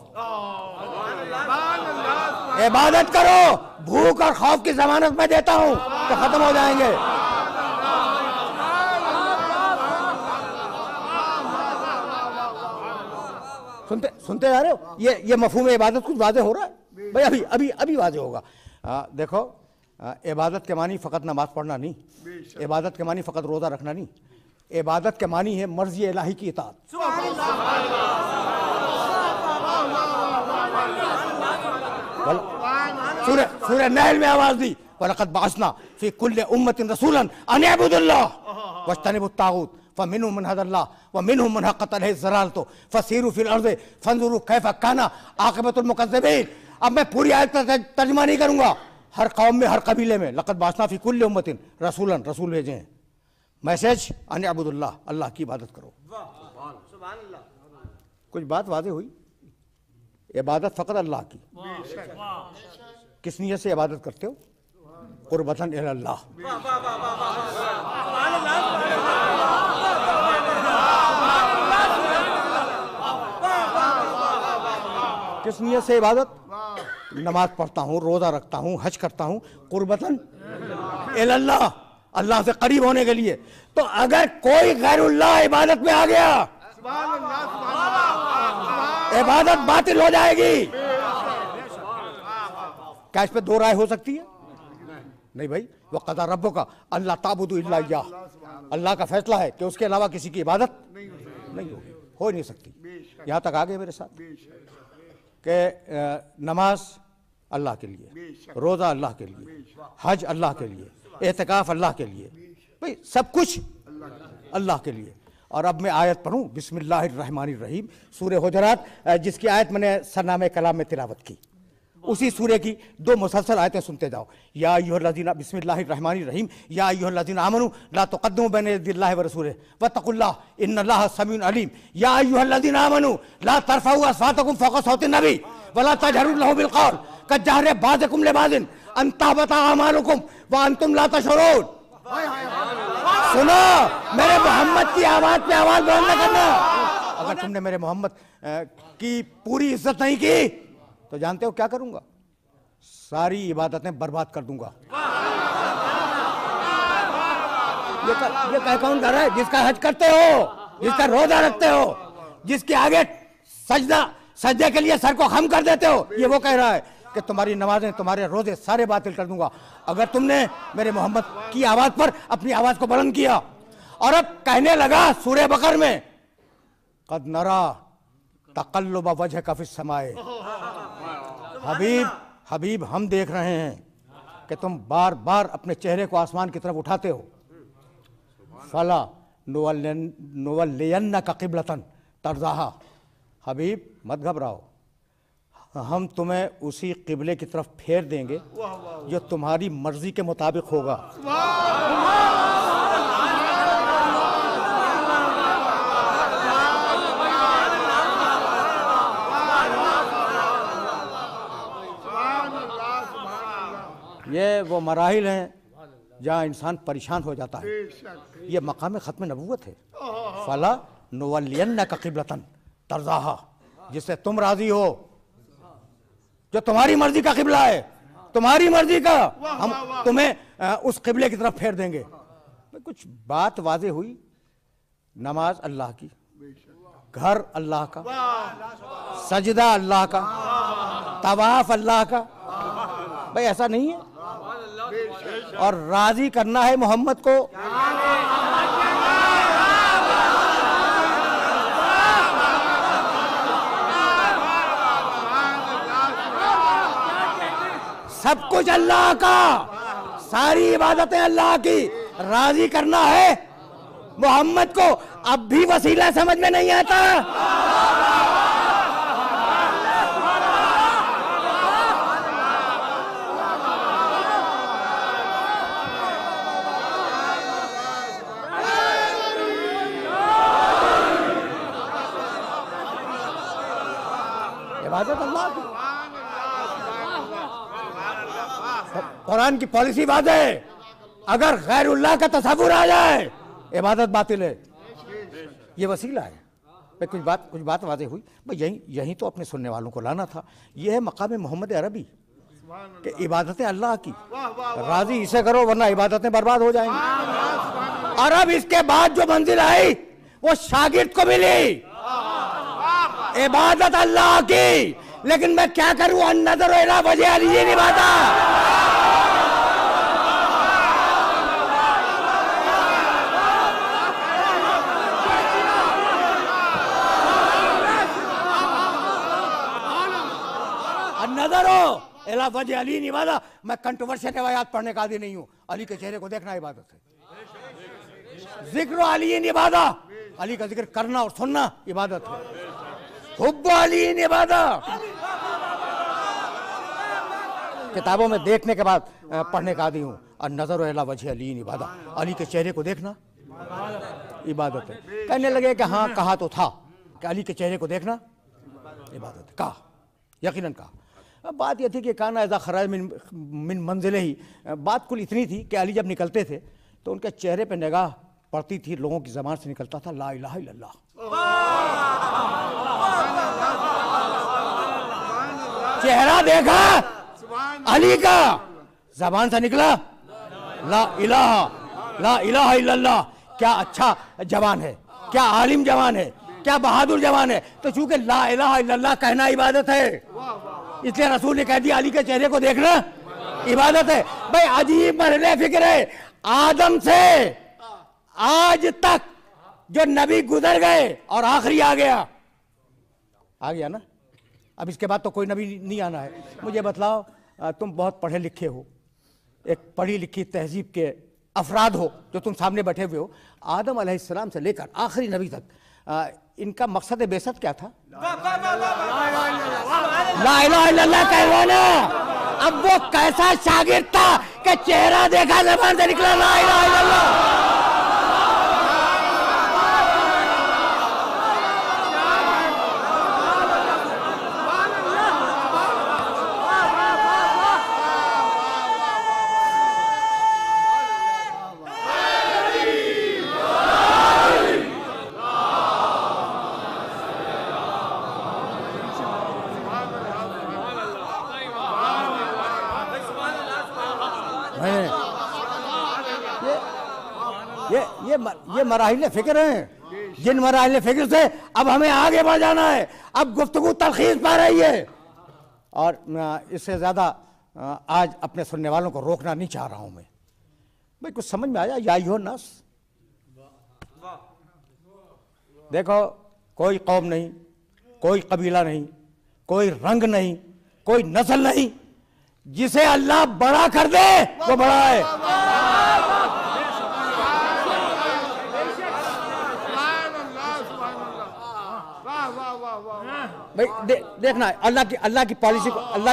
इबादत करो, भूख और खौफ की जमानत मैं देता हूं तो खत्म हो जाएंगे। सुनते जा रहे हो? ये मफहूम इबादत कुछ वाज़े हो रहा है भाई, अभी वाज़े होगा। देखो, इबादत के मानी फ़कत नमाज पढ़ना नहीं, इबादत के मानी फ़कत रोज़ा रखना नहीं, इबादत के मानी है मर्ज़ी इलाही की इताअत। सूरह नहल में आवाज़ दी, वलक़द बअसना फ़ी कुल्लि उम्मतिन रसूलन अन इअ्बुदुल्लाह वज्तनिबुत ताग़ूत फ़मिनहुम मन हदल्लाह व मिनहुम मन हक़्क़त अलैहि ज़लालतु फ़सीरू फ़िल अर्ज़ि फ़न्ज़ुरू कैफ़ काना आक़िबतुल मुकज़्ज़िबीन। अब मैं पूरी आयत का तर्जुमा नहीं करूँगा। हर कौम में, हर कबीले में लक़द बअसना फ़ी कुल्लि उम्मतिन रसूलन, रसूल भेजे हैं। मैसेज अन इअ्बुदुल्लाह, अल्लाह की इबादत करो। कुछ बात वाज़े हुई। इबादत फ़कत अल्लाह की। किस नियत से इबादत करते हो? क़ुर्बतन इलल्लाह। किस नियत से इबादत? नमाज पढ़ता हूँ, रोज़ा रखता हूँ, हज करता हूँ, क़ुर्बतन इलल्लाह, अल्लाह से करीब होने के लिए। तो अगर कोई गैरुल्लाह इबादत में आ गया, इबादत बातिल हो जाएगी। क्या इस पे दो राय हो सकती है? नहीं भाई। वक़ज़ा रब्बुका अल्ला ताबुदू इल्ला इय्याह, अल्लाह का फैसला है कि उसके अलावा किसी की इबादत नहीं होगी, हो नहीं सकती। यहाँ तक आ गए मेरे साथ कि नमाज अल्लाह के लिए, रोज़ा अल्लाह के लिए, हज अल्लाह के लिए, एहतिकाफ अल्लाह के लिए, भाई सब कुछ अल्लाह के लिए। और अब मैं आयत पढ़ूं, बिस्मिल्लाहिर्रहमानिर्रहीम, सूरह हुजरात, जिसकी आयत मैंने सरनामे कलाम में तिलावत की, उसी सूर्य की दो मुसलसल आयतें सुनते जाओ। या अय्युहल्लज़ीना, बिस्मिल्लाहिर्रहमानिर्रहीम, या अय्युहल्लज़ीना आमनू ला तुक़द्दिमू बैना यदिल्लाहि व रसूलिही वत्तक़ुल्लाह इन्नल्लाहा समीउन अलीम। या अय्युहल्लज़ीना आमनू ला तरफ़ऊ अस्वातकुम फ़ौक़ सौति नबी वला तजहरू लहू बिलक़ौल कज्जहरि बाज़िकुम लिबाज़िन अन तहबता अमालुकुम व अंतुम ला तशऊरून। सुनो, मेरे मोहम्मद की आवाज पे आवाज बुलंद न करना। अगर तुमने मेरे मोहम्मद की पूरी इज्जत नहीं की तो जानते हो क्या करूंगा? सारी इबादतें बर्बाद कर दूंगा। ये कह कौन कर रहा है? जिसका हज करते हो, जिसका रोजा रखते हो, जिसके आगे सजदे के लिए सर को खम कर देते हो, ये वो कह रहा है कि तुम्हारी नमाजें, तुम्हारे रोजे सारे बातिल कर दूंगा अगर तुमने मेरे मोहम्मद की आवाज पर अपनी आवाज को बुलंद किया। और अब कहने लगा सूरह बकर में, कद नरा तक़ल्लुब वजहिका फ़िस समाए, हबीब हम देख रहे हैं कि तुम बार बार अपने चेहरे को आसमान की तरफ उठाते हो। फला नुवल्लियन्नका क़िबलतन तर्ज़ाहा, हबीब मत घबराओ, हम तुम्हें उसी क़िबले की तरफ फेर देंगे जो तुम्हारी मर्जी के मुताबिक होगा। ये वो मराहिल हैं जहाँ इंसान परेशान हो जाता है। ये मकाम ख़त्म नबूवत है। फला नुवल्लियन्नका क़िबलतन तर्ज़ाहा, जिससे तुम राजी हो, जो तुम्हारी मर्जी का क़िबला है, तुम्हारी मर्जी का, हम तुम्हें उस क़िबले की तरफ फेर देंगे। कुछ बात वाज़े हुई, नमाज अल्लाह की, घर अल्लाह का, सजदा अल्लाह का, तवाफ अल्लाह का, भाई ऐसा नहीं है। और राजी करना है मोहम्मद को। सब कुछ अल्लाह का, सारी इबादतें अल्लाह की, राजी करना है मोहम्मद को। अब भी वसीला समझ में नहीं आता। इबादत अल्लाह की, कुरान की पॉलिसी बात है, अगर गैरुल्लाह का तसव्वुर आ जाए इबादत बातिल है। ये वसीला है। भाई कुछ बात वाज़े हुई, भाई यही तो अपने सुनने वालों को लाना था। ये है मकाम मोहम्मद अरबी कि इबादतें अल्लाह की, राजी इसे करो वरना इबादतें बर्बाद हो जाएंगी। और अब इसके बाद जो मंजिल आई वो शागिर्द को मिली, इबादत अल्लाह की, लेकिन मैं क्या करूं, अन्नज़र इला वजह अली निभाता। अन्नज़र इला वजह अली निभाता। मैं कंट्रोवर्शियल रिवायात पढ़ने का आदी नहीं हूं। अली के चेहरे को देखना इबादत है। जिक्र अली निभाता, अली का जिक्र करना और सुनना इबादत है। हुब्ब अली इबादत, किताबों में देखने के बाद पढ़ने का आदी हूँ। और नजर इला वजह अली इबादत, अली के चेहरे को देखना इबादत है। कहने लगे कि हाँ कहा तो था कि अली के चेहरे को देखना इबादत है, कहा, यकीनन कहा। अब बात यह थी कि काना ऐसा खराज मिन मंजिले ही, बात कुल इतनी थी कि अली जब निकलते थे तो उनके चेहरे पर निगाह पड़ती थी, लोगों की ज़बान से निकलता था ला इलाहा इल्लल्लाह। चेहरा देखा अली का, जबान से निकला ला इलाहा इल्लल्लाह। क्या अच्छा जवान है, क्या आलिम जवान है, क्या बहादुर जवान है। तो चूंकि ला इलाहा इल्लल्लाह कहना इबादत है, इसलिए रसूल ने कह दिया अली के चेहरे को देखना इबादत है। भाई अजीब मरहले फिक्र है, आदम से आज तक जो नबी गुजर गए और आखिरी आ गया ना। अब इसके बाद तो कोई नबी नहीं आना है। मुझे बतलाओ, तुम बहुत पढ़े लिखे हो, एक पढ़ी लिखी तहजीब के अफराद हो जो तुम सामने बैठे हुए हो, आदम अलैहिस्सलाम से लेकर आखिरी नबी तक, इनका मकसद बेसत क्या था? ला इलाहा इल्लल्लाह कहवाना। अब वो कैसा शागिर्द था कि चेहरा देखा ज़बान से निकला ला इलाहा इल्लल्लाह। ये मराहिल फिक्र हैं, जिन मराहिल फिक्र से अब हमें आगे बढ़ जाना है। अब गुफ्तगू तलखीस पा रही है और इससे ज़्यादा आज अपने सुनने वालों को रोकना नहीं चाह रहा हूं मैं। भाई कुछ समझ में आया? या अय्युहन नास, देखो कोई कौम नहीं, कोई कबीला नहीं, कोई रंग नहीं, कोई नस्ल नहीं, जिसे अल्लाह बड़ा कर दे वो बड़ा है। भाई देखना अल्लाह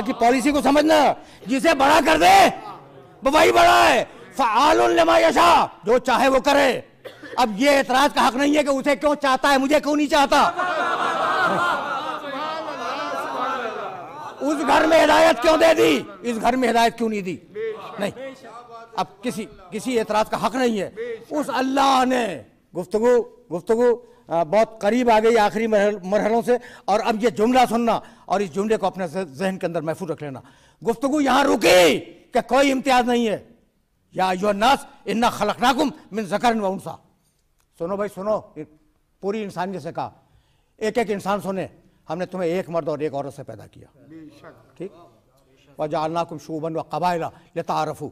की पॉलिसी को समझना। जिसे बड़ा कर दे वो वही बड़ा है। फ़आलुन लिमा यशा, जो चाहे वो करे। अब ये एतराज का हक नहीं है कि उसे क्यों चाहता है, मुझे क्यों नहीं चाहता। उस घर में हिदायत क्यों दे दी, इस घर में हिदायत क्यों नहीं दी? नहीं, अब किसी एतराज का हक नहीं है। उस अल्लाह ने गुफ्तगू बहुत करीब आ गई आखिरी मरहलों से, और अब ये जुमला सुनना और इस जुमले को अपने जहन के अंदर महफूज रख लेना। गुफ्तगू यहां रुकी कि कोई इम्तियाज नहीं है। या अय्युहन नास इन्ना खलकनाकुम मिन ज़करिन व उन्सा। सुनो भाई सुनो, पूरी इंसानियत से कहा, एक एक इंसान सुने, हमने तुम्हें एक मर्द और एक औरत से पैदा किया, ठीक। वजअलनाकुम शुअबन व क़बाइला लिताअरफ़ू,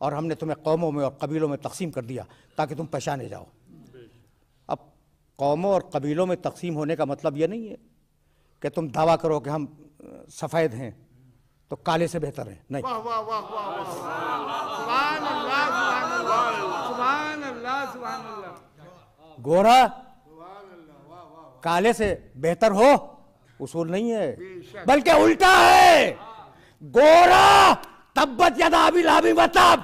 और हमने तुम्हें कौमों में और कबीलों में तकसीम कर दिया ताकि तुम पहचाने जाओ। अब कौमों और कबीलों में तकसीम होने का मतलब ये नहीं है कि तुम दावा करो कि हम सफ़ेद हैं तो काले से बेहतर हैं, नहीं। गोरा काले से बेहतर हो उसूल नहीं है, बल्कि उल्टा है। गोरा तब्बत यदा अबी लहब व तब,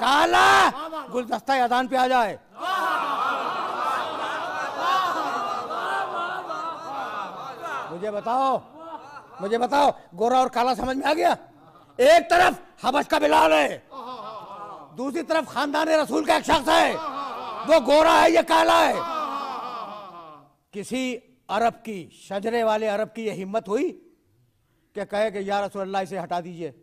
काला गुलदस्ता अजान पे आ जाए। मुझे बताओ गोरा और काला समझ में आ गया? एक तरफ हबश का बिलाल है, दूसरी तरफ खानदान रसूल का एक शख्स है, वो गोरा है ये काला है। किसी अरब की, शजरे वाले अरब की ये हिम्मत हुई कि कहे कि या रसूल अल्लाह इसे हटा दीजिए?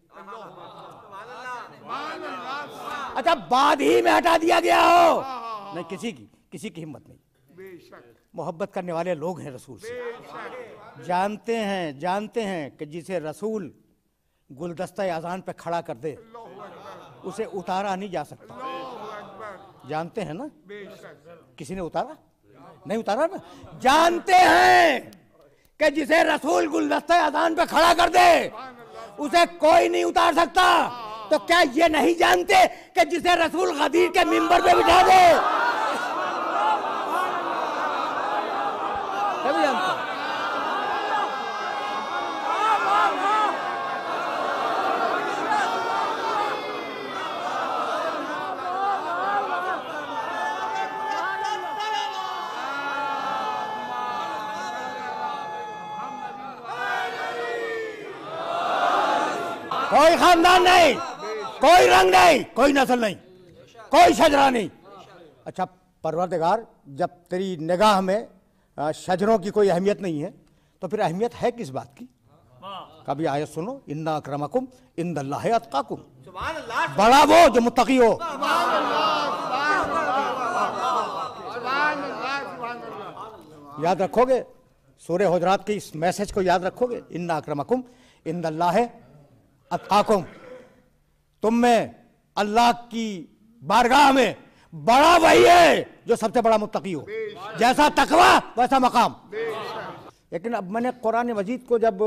अच्छा, बाद ही में हटा दिया गया हो? नहीं, किसी की हिम्मत नहीं। मोहब्बत करने वाले लोग हैं रसूल से, जानते हैं कि जिसे रसूल गुलदस्ता अजान पे खड़ा कर दे उसे उतारा नहीं जा सकता। जानते हैं ना? किसी ने उतारा? नहीं उतारा ना। जानते हैं कि जिसे रसूल गुलदस्ता अजान पे खड़ा कर दे उसे कोई नहीं उतार सकता। तो क्या ये नहीं जानते कि जिसे रसूल गदीर के मिंबर पे बिठा दे? सभी जानते हैं। कोई खानदान नहीं, कोई रंग नहीं, कोई नस्ल नहीं, कोई शजरा नहीं। अच्छा परवरदिगार, जब तेरी निगाह में शजरों की कोई अहमियत नहीं है तो फिर अहमियत है किस बात की? कभी आयत सुनो, इन्ना अक्रमकुम इंदल्लाहि अत्काकुम, बड़ा वो जो मुत्तकी हो। याद रखोगे सूरह हुजरात के इस मैसेज को? याद रखोगे? इन्ना अक्रमकुम इंदल्लाहि अत्काकुम, तुम में अल्लाह की बारगाह में बड़ा वही है जो सबसे बड़ा मुत्तकी हो। जैसा तकवा वैसा मकाम। लेकिन अब मैंने कुरान मजीद को जब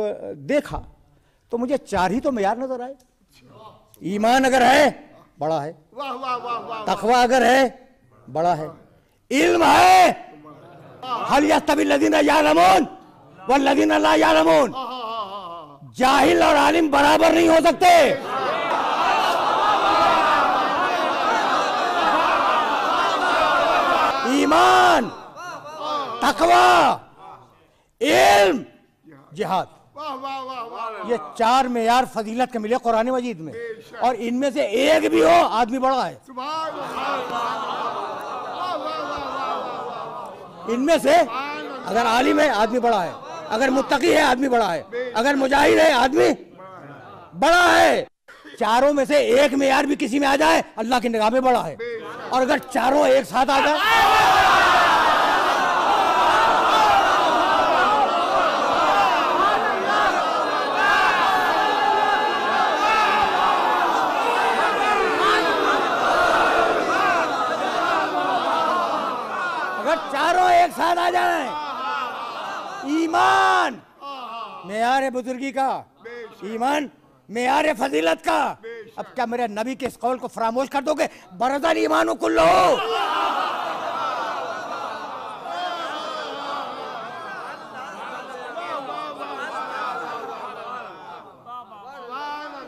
देखा तो मुझे 4 ही तो मेयार नजर आए। ईमान अगर है बड़ा है, वाह वाह वाह वाह, तकवा अगर है बड़ा है, इल्म है, हल यस्तवी लदीना यालमून वल्लदीना ला यालमून, जाहिल और आलिम बराबर नहीं हो सकते। ईमान, तकवा, इल्म, जिहाद, वाह वाह वाह वाह, ये 4 मेयार फजीलत के मिले कुरान मजीद में, और इनमें से एक भी हो आदमी बड़ा है। सुभान अल्लाह, वाह वाह वाह, इनमें से अगर आलिम है आदमी बड़ा है, अगर मुत्तकी है आदमी बड़ा है, अगर मुजाहिद है आदमी बड़ा है। चारों में से एक मेयार भी किसी में आ जाए अल्लाह की निगाह में बड़ा है, और अगर चारों एक साथ आ जाए एक साथ आ जाए, ईमान मेयार बुजुर्गी का, ईमान मेयार फजीलत का। अब क्या मेरे नबी के इस कौल को फरामोश कर दोगे? बरदल ईमान कुल्लू,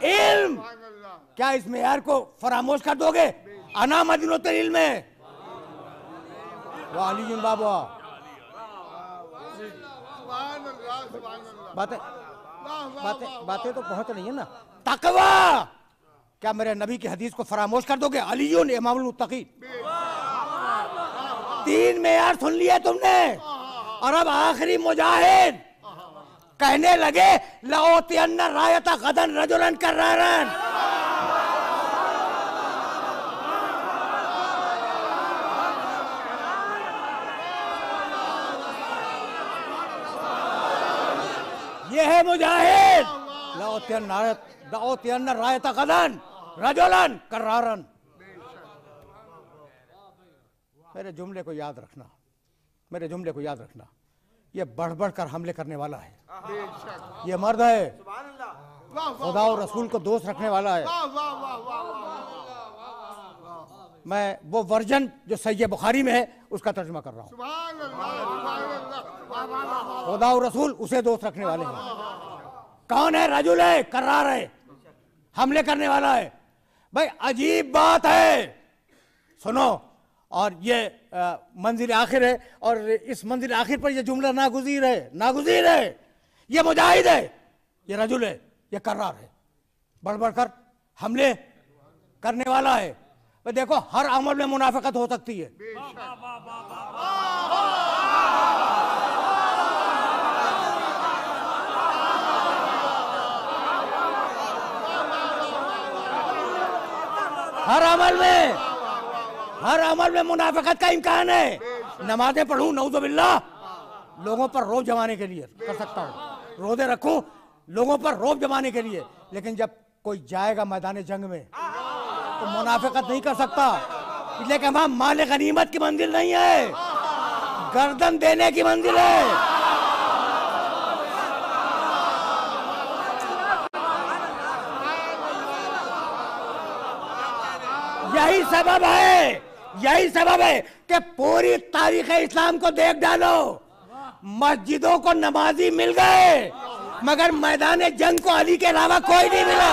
इल्म, क्या इस मेयार को फरामोश कर दोगे? अना मदीनतुल इल्म है, वाली बाबा। बातें बातें बातें तो पहुंच रही है ना। तकवा, क्या मेरे नबी की हदीस को फरामोश कर दोगे? अलीयुन इमामुल मुत्तकी। 3 मेयार सुन लिए तुमने, और अब आखिरी मुजाहिद कहने लगे लओतियन्ना रायता गदन रजुलन कर्रारन। ये है मुजाहिद, लओतियन्ना रायता गदन रजुलन कर्रारन। मेरे जुमले को याद रखना, मेरे जुमले को याद रखना। ये बढ़ बढ़ कर हमले करने वाला है, ये मर्द है, खुदा और रसूल को दोस्त रखने वाला है। मैं वो वर्जन जो सही बुखारी में है उसका तर्जुमा कर रहा हूँ। खुदा और रसूल उसे दोस्त रखने वाले हैं। कौन है? रजुल है, कर्रार है, हमले करने वाला है। भाई अजीब बात है, सुनो। और ये मंजिल आखिर है, और इस मंजिल आखिर पर ये जुमला नागुज़ीर है, नागुज़ीर है। ये मुजाहिद है, ये रजुल है, ये कर्रार है, बढ़ बढ़ कर हमले करने वाला है। भाई देखो, हर अमल में मुनाफिकत हो सकती है। हर अमल में मुनाफिकत का इम्कान है। नमाजें पढ़ूं नऊज़ुबिल्लाह लोगों पर रौब जमाने के लिए कर सकता हूँ, रोजे रखूं लोगों पर रौब जमाने के लिए, लेकिन जब कोई जाएगा मैदान जंग में तो मुनाफिकत नहीं कर सकता। इसलिए कि हम माल गनीमत की मंजिल नहीं है, गर्दन देने की मंजिल है। यही सबब है कि पूरी तारीख इस्लाम को देख डालो, मस्जिदों को नमाजी मिल गए, मगर मैदान जंग को अली के अलावा कोई नहीं मिला।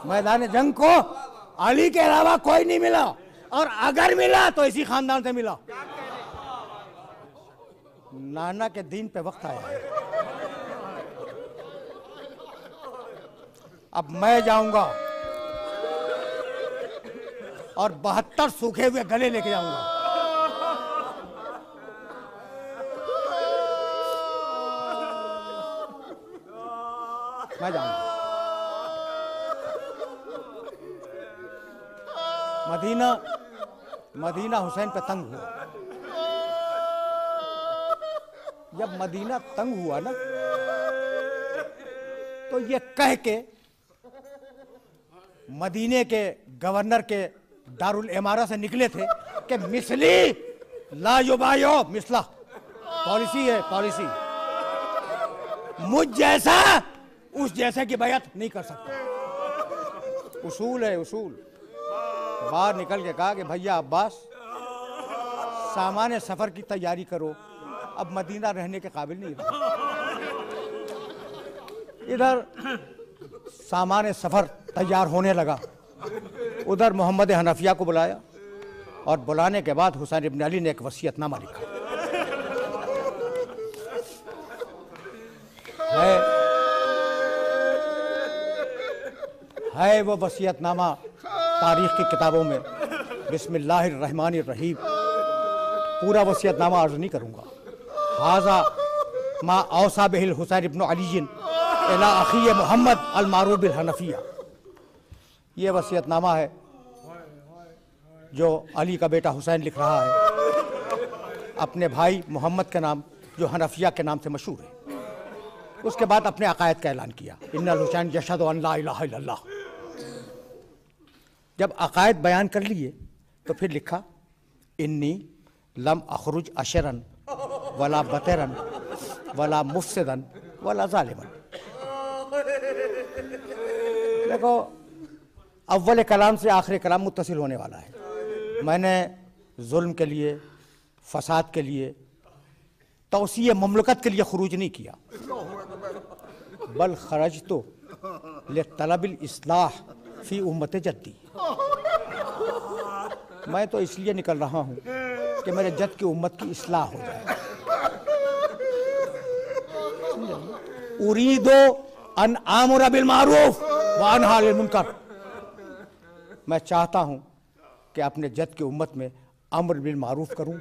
मैदान जंग को अली के अलावा कोई नहीं मिला, और अगर मिला तो इसी खानदान से मिला। नाना के दीन पे वक्त आया है। अब मैं जाऊंगा और 72 सूखे हुए गले लेके जाऊंगा। मैं जानता हूं। मदीना हुसैन पे तंग हुआ। जब मदीना तंग हुआ ना, तो ये कह के मदीने के गवर्नर के दारुल इमारा से निकले थे कि मिसली ला युबायो, मिसला पॉलिसी है, पॉलिसी, मुझ जैसा उस जैसे की बैअत नहीं कर सकता, उसूल है, उसूल। बाहर निकल के कहा कि भैया अब्बास, सामान्य सफर की तैयारी करो, अब मदीना रहने के काबिल नहीं रहा। इधर सामान्य सफर तैयार होने लगा, उधर मोहम्मद हनफिया को बुलाया और बुलाने के बाद हुसैन इब्न अली ने एक वसीयतनामा लिखा। है वो वसीयतनामा तारीख की किताबों में, बिस्मिल्लाहिर्रहमानिर्रहीम। पूरा वसीयतनामा अर्ज नहीं करूंगा। हाजा मा औसा बिहिल हुसैन इब्न अलीन इला अखी मोहम्मद अल मारूफ बिल हनफिया। ये वसीयतनामा है जो अली का बेटा हुसैन लिख रहा है अपने भाई मोहम्मद के नाम, जो हनफिया के नाम से मशहूर है। उसके बाद अपने अकायद का ऐलान किया, इन्नल हुसैन यशहदु अन ला इलाहा इल्लल्लाह। जब अकायद बयान कर लिए तो फिर लिखा, इन्नी लम अखरुज अशरन वला बतरन वला मुफसिदन वला जालिमन। देखो, अव्वल कलाम से आखिर कलाम मुत्तसिल होने वाला है। मैंने जुल्म के लिए, फसाद के लिए, तौसीए ममलकत के लिए खुरूज नहीं किया, बल खरज तो ले तलबिल इस्लाह फी उम्मत जद्दी। मैं तो इसलिए निकल रहा हूँ कि मेरे जद की उम्मत की इस्लाह हो जाए। उरीदो अन आमुर बिल मारूफ व अनहा अनिल मुनकर। मैं चाहता हूँ कि अपने जद की उम्मत में अम्र बिल मारूफ करूँ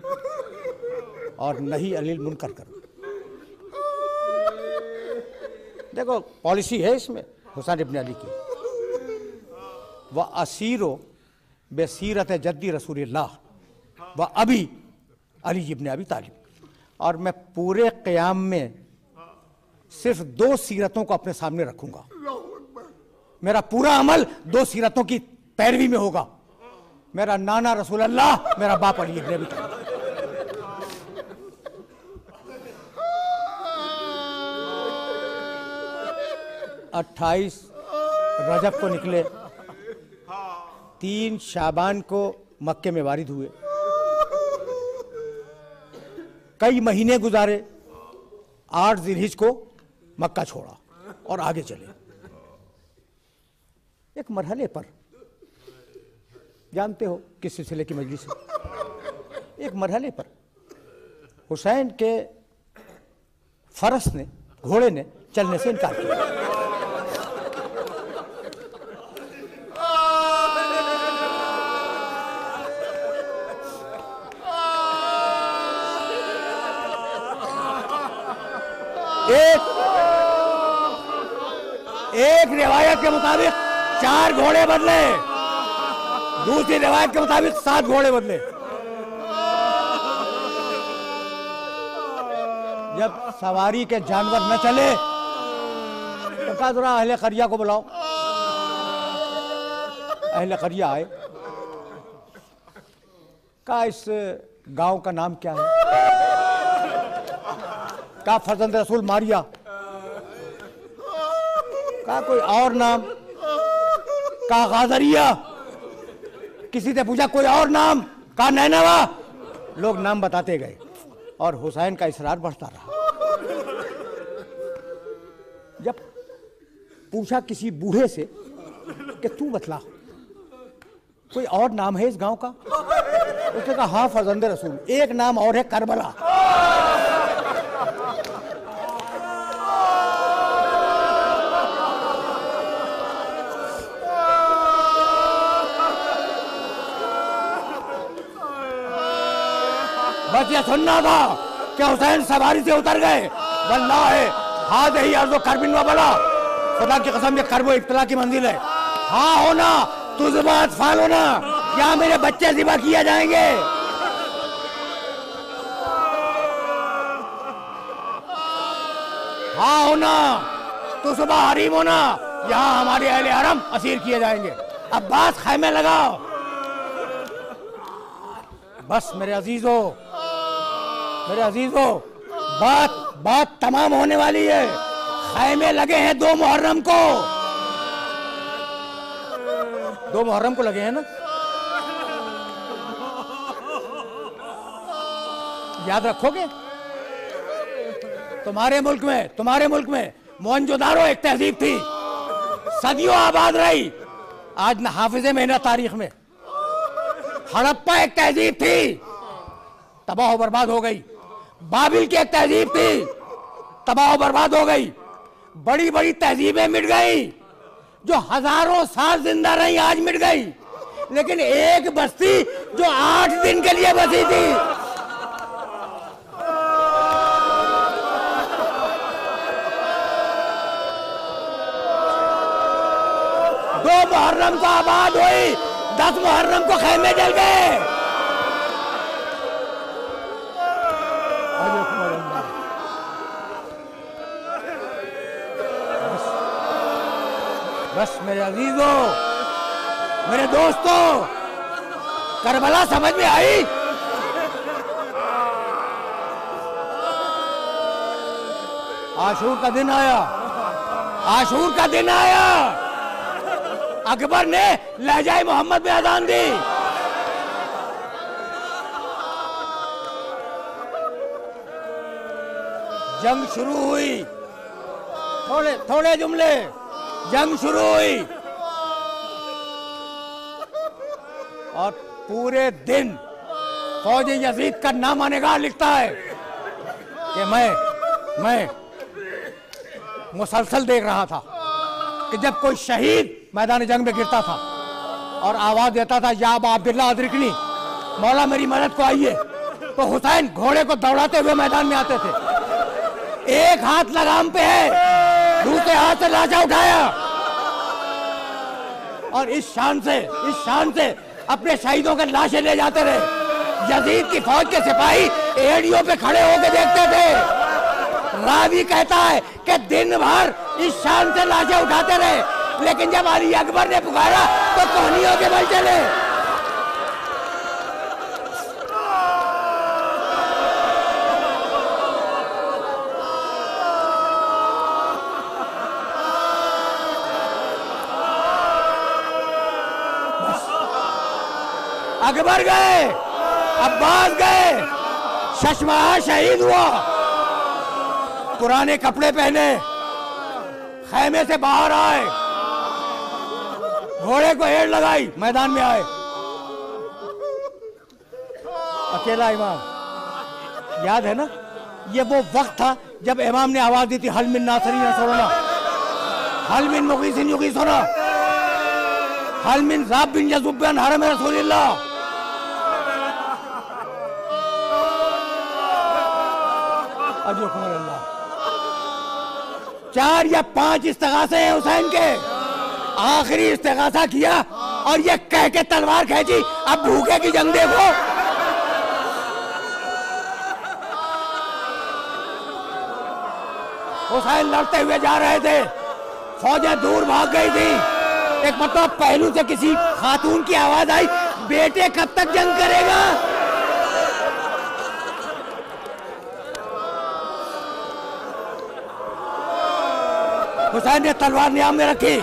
और नहीं अनिल मुनकर करूँ। देखो, पॉलिसी है इसमें हुसैन इब्न अली की। व असीरो बेसीरत जद्दी रसूलिल्लाह व अभी अली इब्न अबी तालिब। और मैं पूरे क़याम में सिर्फ 2 सीरतों को अपने सामने रखूंगा। मेरा पूरा अमल 2 सीरतों की पैरवी में होगा। मेरा नाना रसूलुल्लाह, मेरा बाप अली इब्न अबी तालिब। अट्ठाईस रजब को निकले, 3 शाबान को मक्के में वारिद हुए, कई महीने गुजारे, 8 जिलहिज को मक्का छोड़ा और आगे चले। एक मरहले पर, जानते हो किस सिलसिले की मजलिस है, एक मरहले पर हुसैन के फरस ने, घोड़े ने चलने से इनकार किया। एक रिवायत के मुताबिक 4 घोड़े बदले, दूसरी रिवायत के मुताबिक 7 घोड़े बदले। जब सवारी के जानवर न चले तो कहा जरा अहले करिया को बुलाओ। अहले करिया आए, कहा इस गांव का नाम क्या है? कहा फर्जंद रसूल मारिया। कहा कोई और नाम? कहा गाजरिया। किसी से पूछा कोई और नाम? कहा नैनवा। लोग नाम बताते गए और हुसैन का इसरार बढ़ता रहा। जब पूछा किसी बूढ़े से कि तू बतला कोई और नाम है इस गांव का? उसने कहा हाँ फर्जंद रसूल, एक नाम और है करबला। बस ये सुनना था कि हुसैन सवारी से उतर गए। वल्लाह हाज़िही अर्ज़ु करबिन व बला खुदा की कसम ये कर्ब इब्तिला की मंजिल है। हाँ होना तुझ बात फाल होना, क्या मेरे बच्चे ज़िबा किए जाएंगे। हाँ होना तो सुबह हरीम होना, यहाँ हमारे अहले हरम असीर किए जाएंगे। अब्बास खैमे लगाओ। बस मेरे अजीजों, बात तमाम होने वाली है। खैमे लगे हैं 2 मुहर्रम को, 2 मुहर्रम को लगे हैं ना, याद रखोगे। तुम्हारे मुल्क में मोहनजोदारो एक तहजीब थी, सदियों आबाद रही, आज न हाफिजे में न तारीख में। हड़प्पा एक तहजीब थी, तबाह बर्बाद हो गई। बाबिल की एक तहजीब थी, तबाह बर्बाद हो गई। बड़ी बड़ी तहजीबें मिट गई, जो हजारों साल जिंदा रही आज मिट गई। लेकिन एक बस्ती जो 8 दिन के लिए बसी थी, मुहर्रम को आबाद हुई, 10 मुहर्रम को खैमे जल गए। बस मेरे अजीजों, मेरे दोस्तों, करबला समझ में आई। आशूर का दिन आया, आशूर का दिन आया। अकबर ने लहजाए मोहम्मद में अजान दी। जंग शुरू हुई, थोड़े जुमले, जंग शुरू हुई और पूरे दिन फौज यजीद का नामानिगार लिखता है कि मैं मुसलसल देख रहा था कि जब कोई शहीद मैदान जंग में गिरता था और आवाज देता था या अबा अब्दुल्ला अदरिकनी, मौला मेरी मदद को आइए, तो हुसैन घोड़े को दौड़ाते हुए मैदान में आते थे। एक हाथ लगाम पे है, दूसरे हाथ से लाशा उठाया और इस शान से अपने शहीदों के लाशें ले जाते रहे। यजीद की फौज के सिपाही एड़ियों पे खड़े होकर देखते थे। रावी कहता है कि दिन भर इस शान से लाशें उठाते रहे, लेकिन जब अली अकबर ने पुकारा तो कोहनियों के बल चले। अकबर गए, अब्बास गए, शशमाह शहीद हुआ, पुराने कपड़े पहने खैमे से बाहर आए, घोड़े को एड़ लगाई, मैदान में आए। अकेला इमाम, याद है ना, ये वो वक्त था जब इमाम ने आवाज दी थी हल मिन नासरीन नसरुना, हल मिन मुगीसिन युगीसुना, हल मिन ज़ाब बिन यज़ुब्बिन हरम रसूलिल्लाह। अल्लाह 4 या 5 इस्तिगासे हैं हुसैन के। आखिरी इस्तिगासा किया और ये कह के तलवार खींची, अब भूखे की जंग देखो। हुसैन लड़ते हुए जा रहे थे, फौजें दूर भाग गई थी। एक मतलब पहलू से किसी खातून की आवाज आई, बेटे कब तक जंग करेगा। हुसैन ने तलवार नियाम में रखी,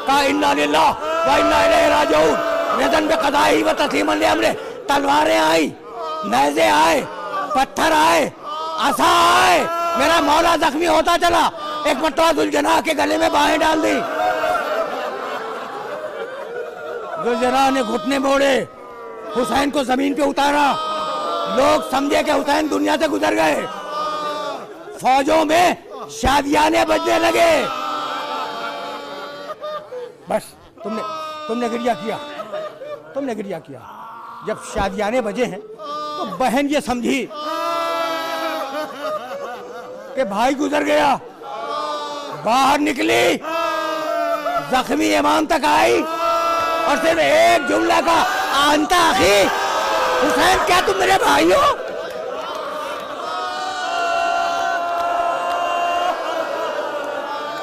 कहा इन्ना लिल्लाह व इन्ना इलैहि राजिऊन, रिदन बिक़ज़ाइही व तस्लीमन लिअम्रिही। तलवारें आई, नेज़े आए, पत्थर आए, असा आए, मेरा मौला जख्मी होता चला। एक मरतबा जुलजनाह के गले में बाहें डाल दी, जुलजनाह ने घुटने मोड़े, हुसैन को जमीन पे उतारा। लोग समझे कि हुसैन दुनिया से गुजर गए। फौजों में शादियाने बजने लगे। बस तुमने गिरिया किया। जब शादियाने बजे हैं तो बहन ये समझी कि भाई गुजर गया, बाहर निकली जख्मी इमाम तक आई और सिर्फ एक जुमला का आंता आखी, हुसैन क्या तुम मेरे भाई हो?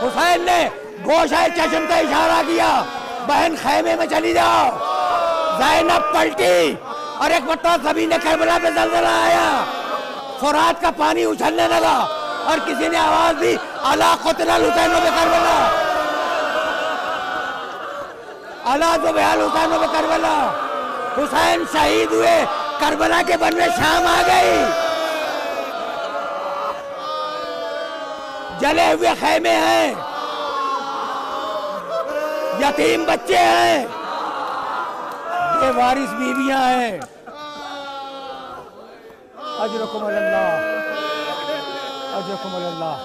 हुसैन ने गोशाए चश्म का इशारा किया, बहन खेमे में चली जाओ। ज़ैनब पलटी और एक मरतबा ज़मीन करबला पे ज़लज़ला आया, फुरात का पानी उछलने लगा और किसी ने आवाज दी, अला क़ुतिल हुसैन बे करबला, अला ज़ुबैल हुसैन बे करबला। हुसैन शहीद हुए, करबला के बन में शाम आ गई। जले हुए खेमे हैं, यतीम बच्चे हैं, बेवारिस बीवियां हैं। अजरकुम अल्लाह, अजरकुम अल्लाह।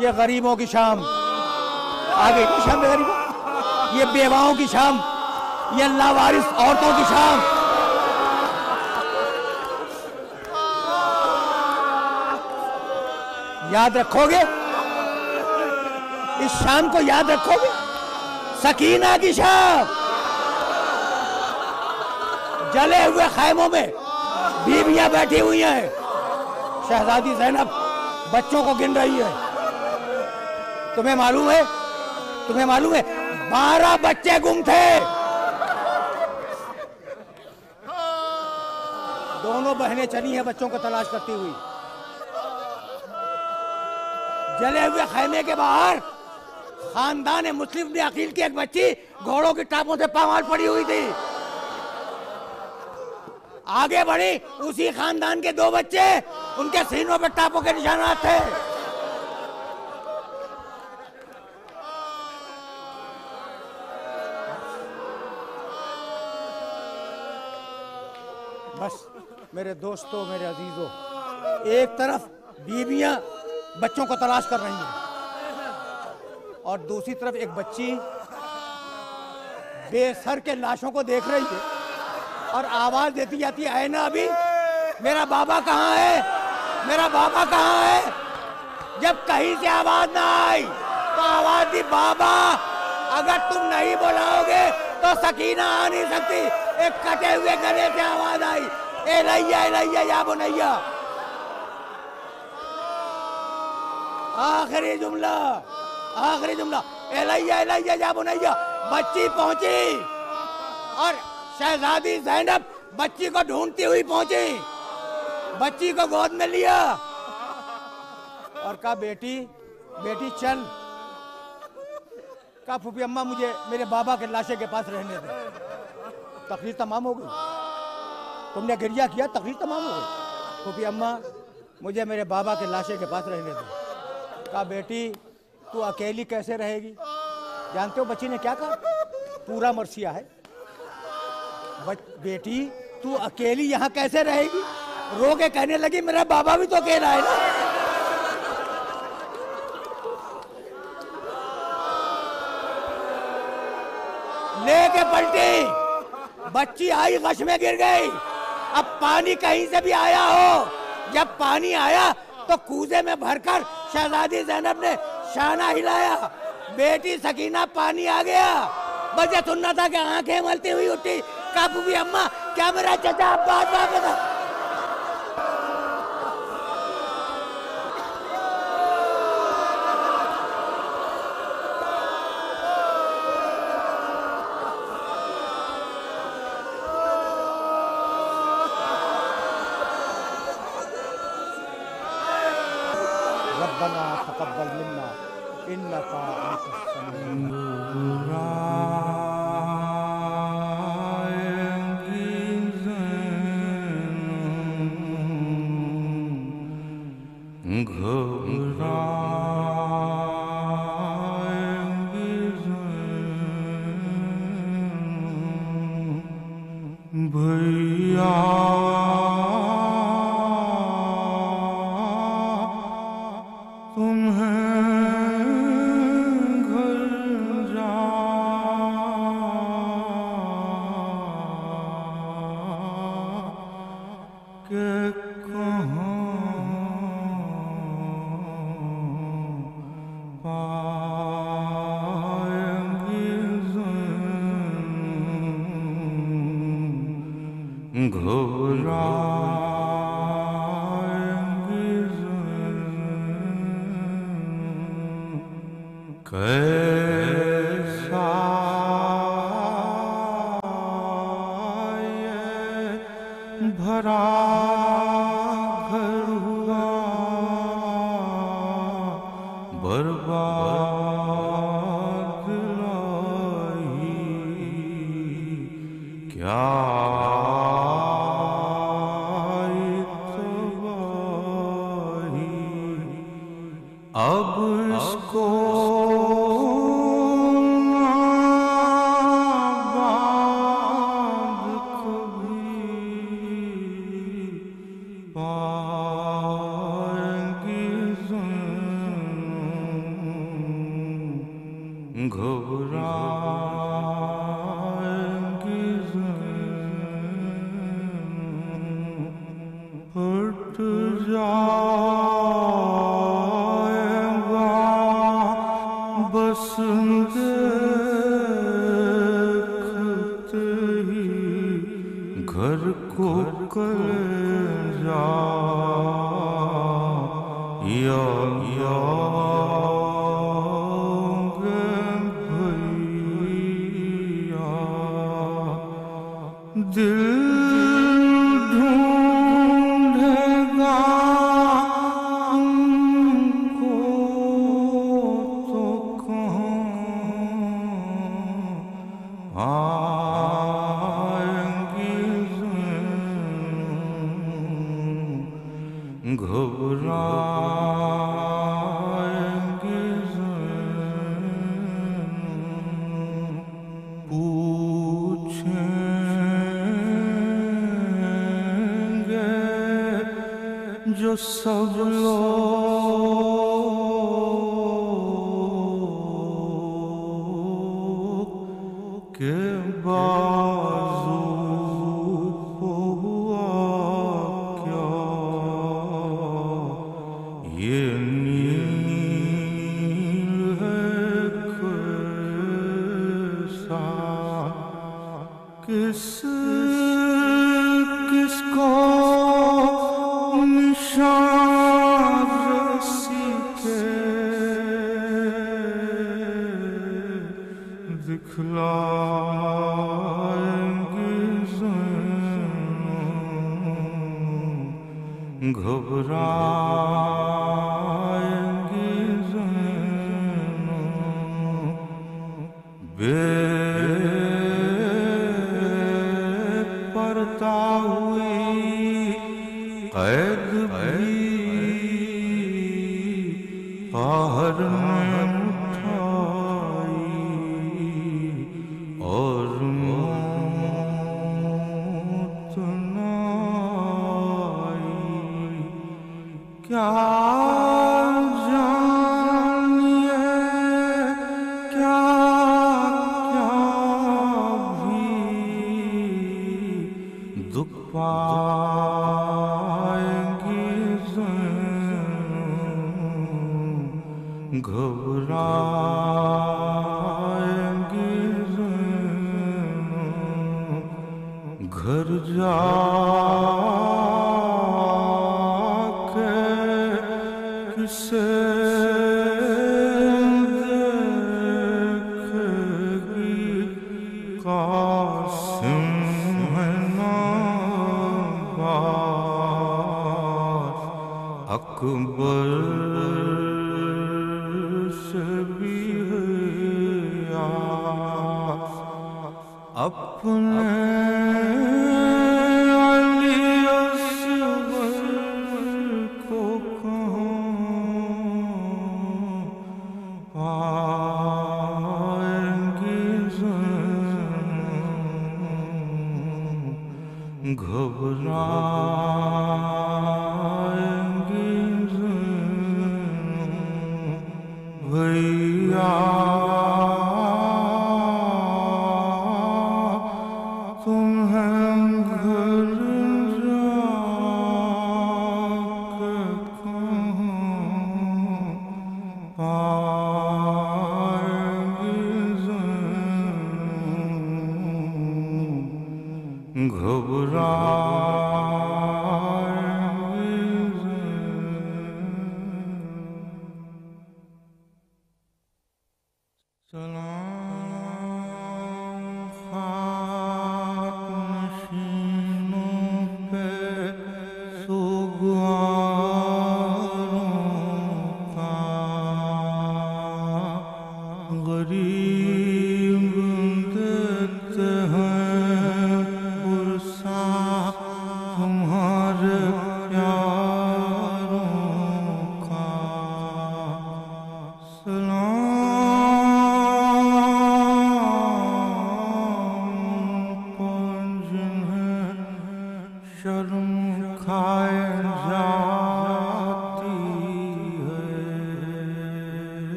ये गरीबों की शाम आ गई, शाम गरीबों, ये बेवाओं की शाम, ये लावारिस औरतों की शाम। याद रखोगे इस शाम को, याद रखोगे? सकीना की शाम, जले हुए खैमों में बीवियां बैठी हुई हैं, शहजादी ज़ैनब बच्चों को गिन रही है। तुम्हें मालूम है, तुम्हें मालूम है 12 बच्चे गुम थे। दोनों बहनें चली हैं बच्चों को तलाश करती हुई। जले हुए खैमे के बाहर खानदान मुस्लिम ने अकील की एक बच्ची घोड़ों की टापों से पामाल पड़ी हुई थी। आगे बढ़ी, उसी खानदान के 2 बच्चे, उनके सीनों पर टापों के निशानात थे। बस मेरे दोस्तों, मेरे अजीजों, एक तरफ बीवियां बच्चों को तलाश कर रही हैं और दूसरी तरफ एक बच्ची बेसर के लाशों को देख रही है और आवाज देती जाती है, ऐ ना अभी, मेरा बाबा कहाँ है, मेरा बाबा कहाँ है? जब कहीं से आवाज ना आई तो आवाज दी, बाबा अगर तुम नहीं बुलाओगे तो सकीना आ नहीं सकती। एक कटे हुए गले से आवाज आई, एलैया एलैया या बुनैया। आखिरी जुमला, आखिरी जुमला, एलैया एलैया या बुनैया। बच्ची पहुंची और शहजादी ज़ैनब बच्ची को ढूंढती हुई पहुंची, बच्ची को गोद में लिया और कहा, बेटी बेटी चल। कहा, फूफी अम्मा मुझे मेरे बाबा के लाशे के पास रहने दे। तकरीर तमाम हो गई, तुमने गिरिया किया, तकरीर तमाम हो गई। फूफी अम्मा मुझे मेरे बाबा के लाशे के पास रहने दे। कहा, बेटी तू अकेली कैसे रहेगी? जानते हो बच्ची ने क्या कहा? पूरा मरसिया है। बेटी तू अकेली यहाँ कैसे रहेगी? रो के कहने लगी, मेरा बाबा भी तो अकेला है ना। लेके पलटी, बच्ची आई, गश में गिर गई। अब पानी कहीं से भी आया हो, जब पानी आया तो कूजे में भरकर शहजादी ज़ैनब ने शाना हिलाया, बेटी सकीना पानी आ गया। बस ये सुनना था कि आंखें मलती हुई उठी, काबू भी अम्मा क्या मेरा चचा बात बता। रब्बना तक़ब्बल मिन्ना इन्नका अंतस समीउल भैया पाए घबराएंगे कैसा ये भरा घर हुआ बर्बाद लाई क्या अब इसको बांध कभी पाएंगी घबराएंगी हट जा बस देखते ही घर को कलेजा भैया दिल ढूंढेगा हमको तो आएंगी घबराएंगी पूछेंगे जो सब लोग के बाजू को हुआ क्या ये नील है कैसा किसको निशान रस्सी के दिखलाएंगे घबराएंगे बेपरदा हुई कैद भी बाहर में उठाई और मौत न आई क्या जानिए क्या दुख पाएंगी घबराएंगी घर जाके किसे देखेगी कासिम अकबर से भी है अपने अली असगर को कहाँ पाएंगी घबराएंगी भैया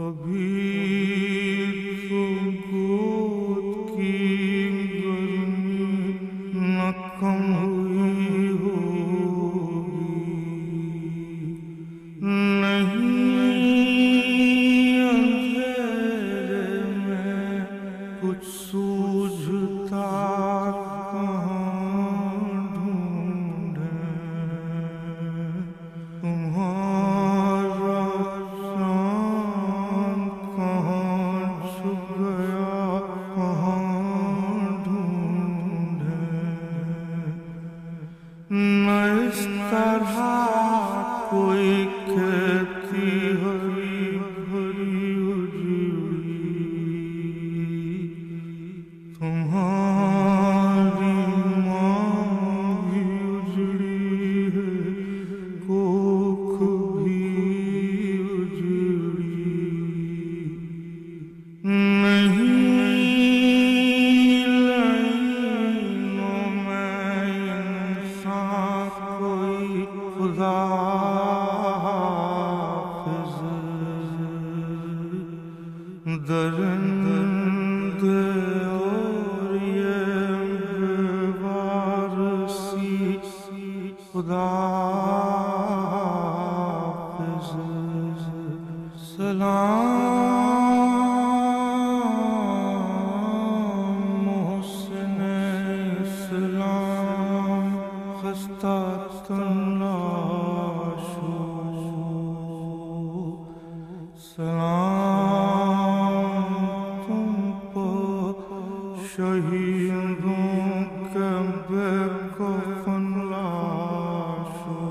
अभी तो गोद की गर्मी सूझता कहाँ ढूंढे तुम्हारा शाम कहाँ छुप गया कहाँ ढूंढे न इस तरह कोई खेती हरी भरी उजड़ी तुम्हारी माँ भी उजड़ी है कोख भी उजड़ी नहीं लाइनों में इंसान कोई खुदा दरिंदे और ये बेवारसी खुदा सलाम मोहसिन इस्लाम खस्ता तन्नाशो सलाम तुम पर शहीदों के बेकफन लाशो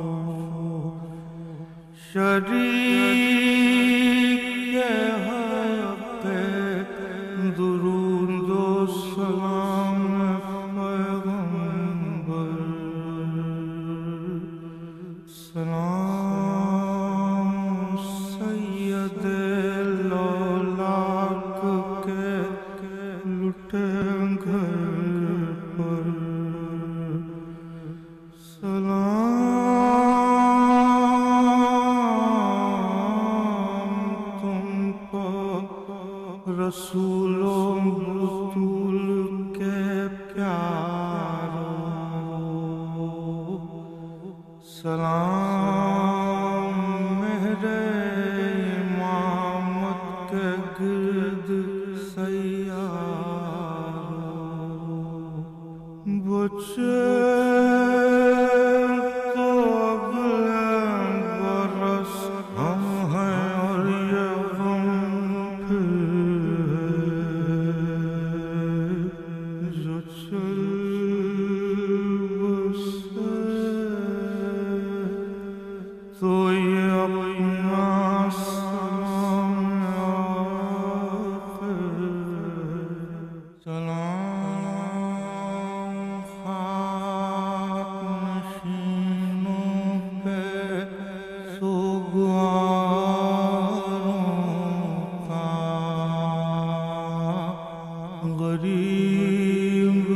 शरीक हक़े दुरूद व सलाम पैगंबर सलाम सैयद लौलाक के लुटे घर पर सलाम तुम पर रसूलों बुतूल के प्यारो सलाम मेरे इमामत के गिर्द सैयारो बचे तो अगले बरस हम हैं और ये गम फिर जो चल बसे तो ये अपना सलाम सलाम खाक नशीनों पे सुगवारों का गरीब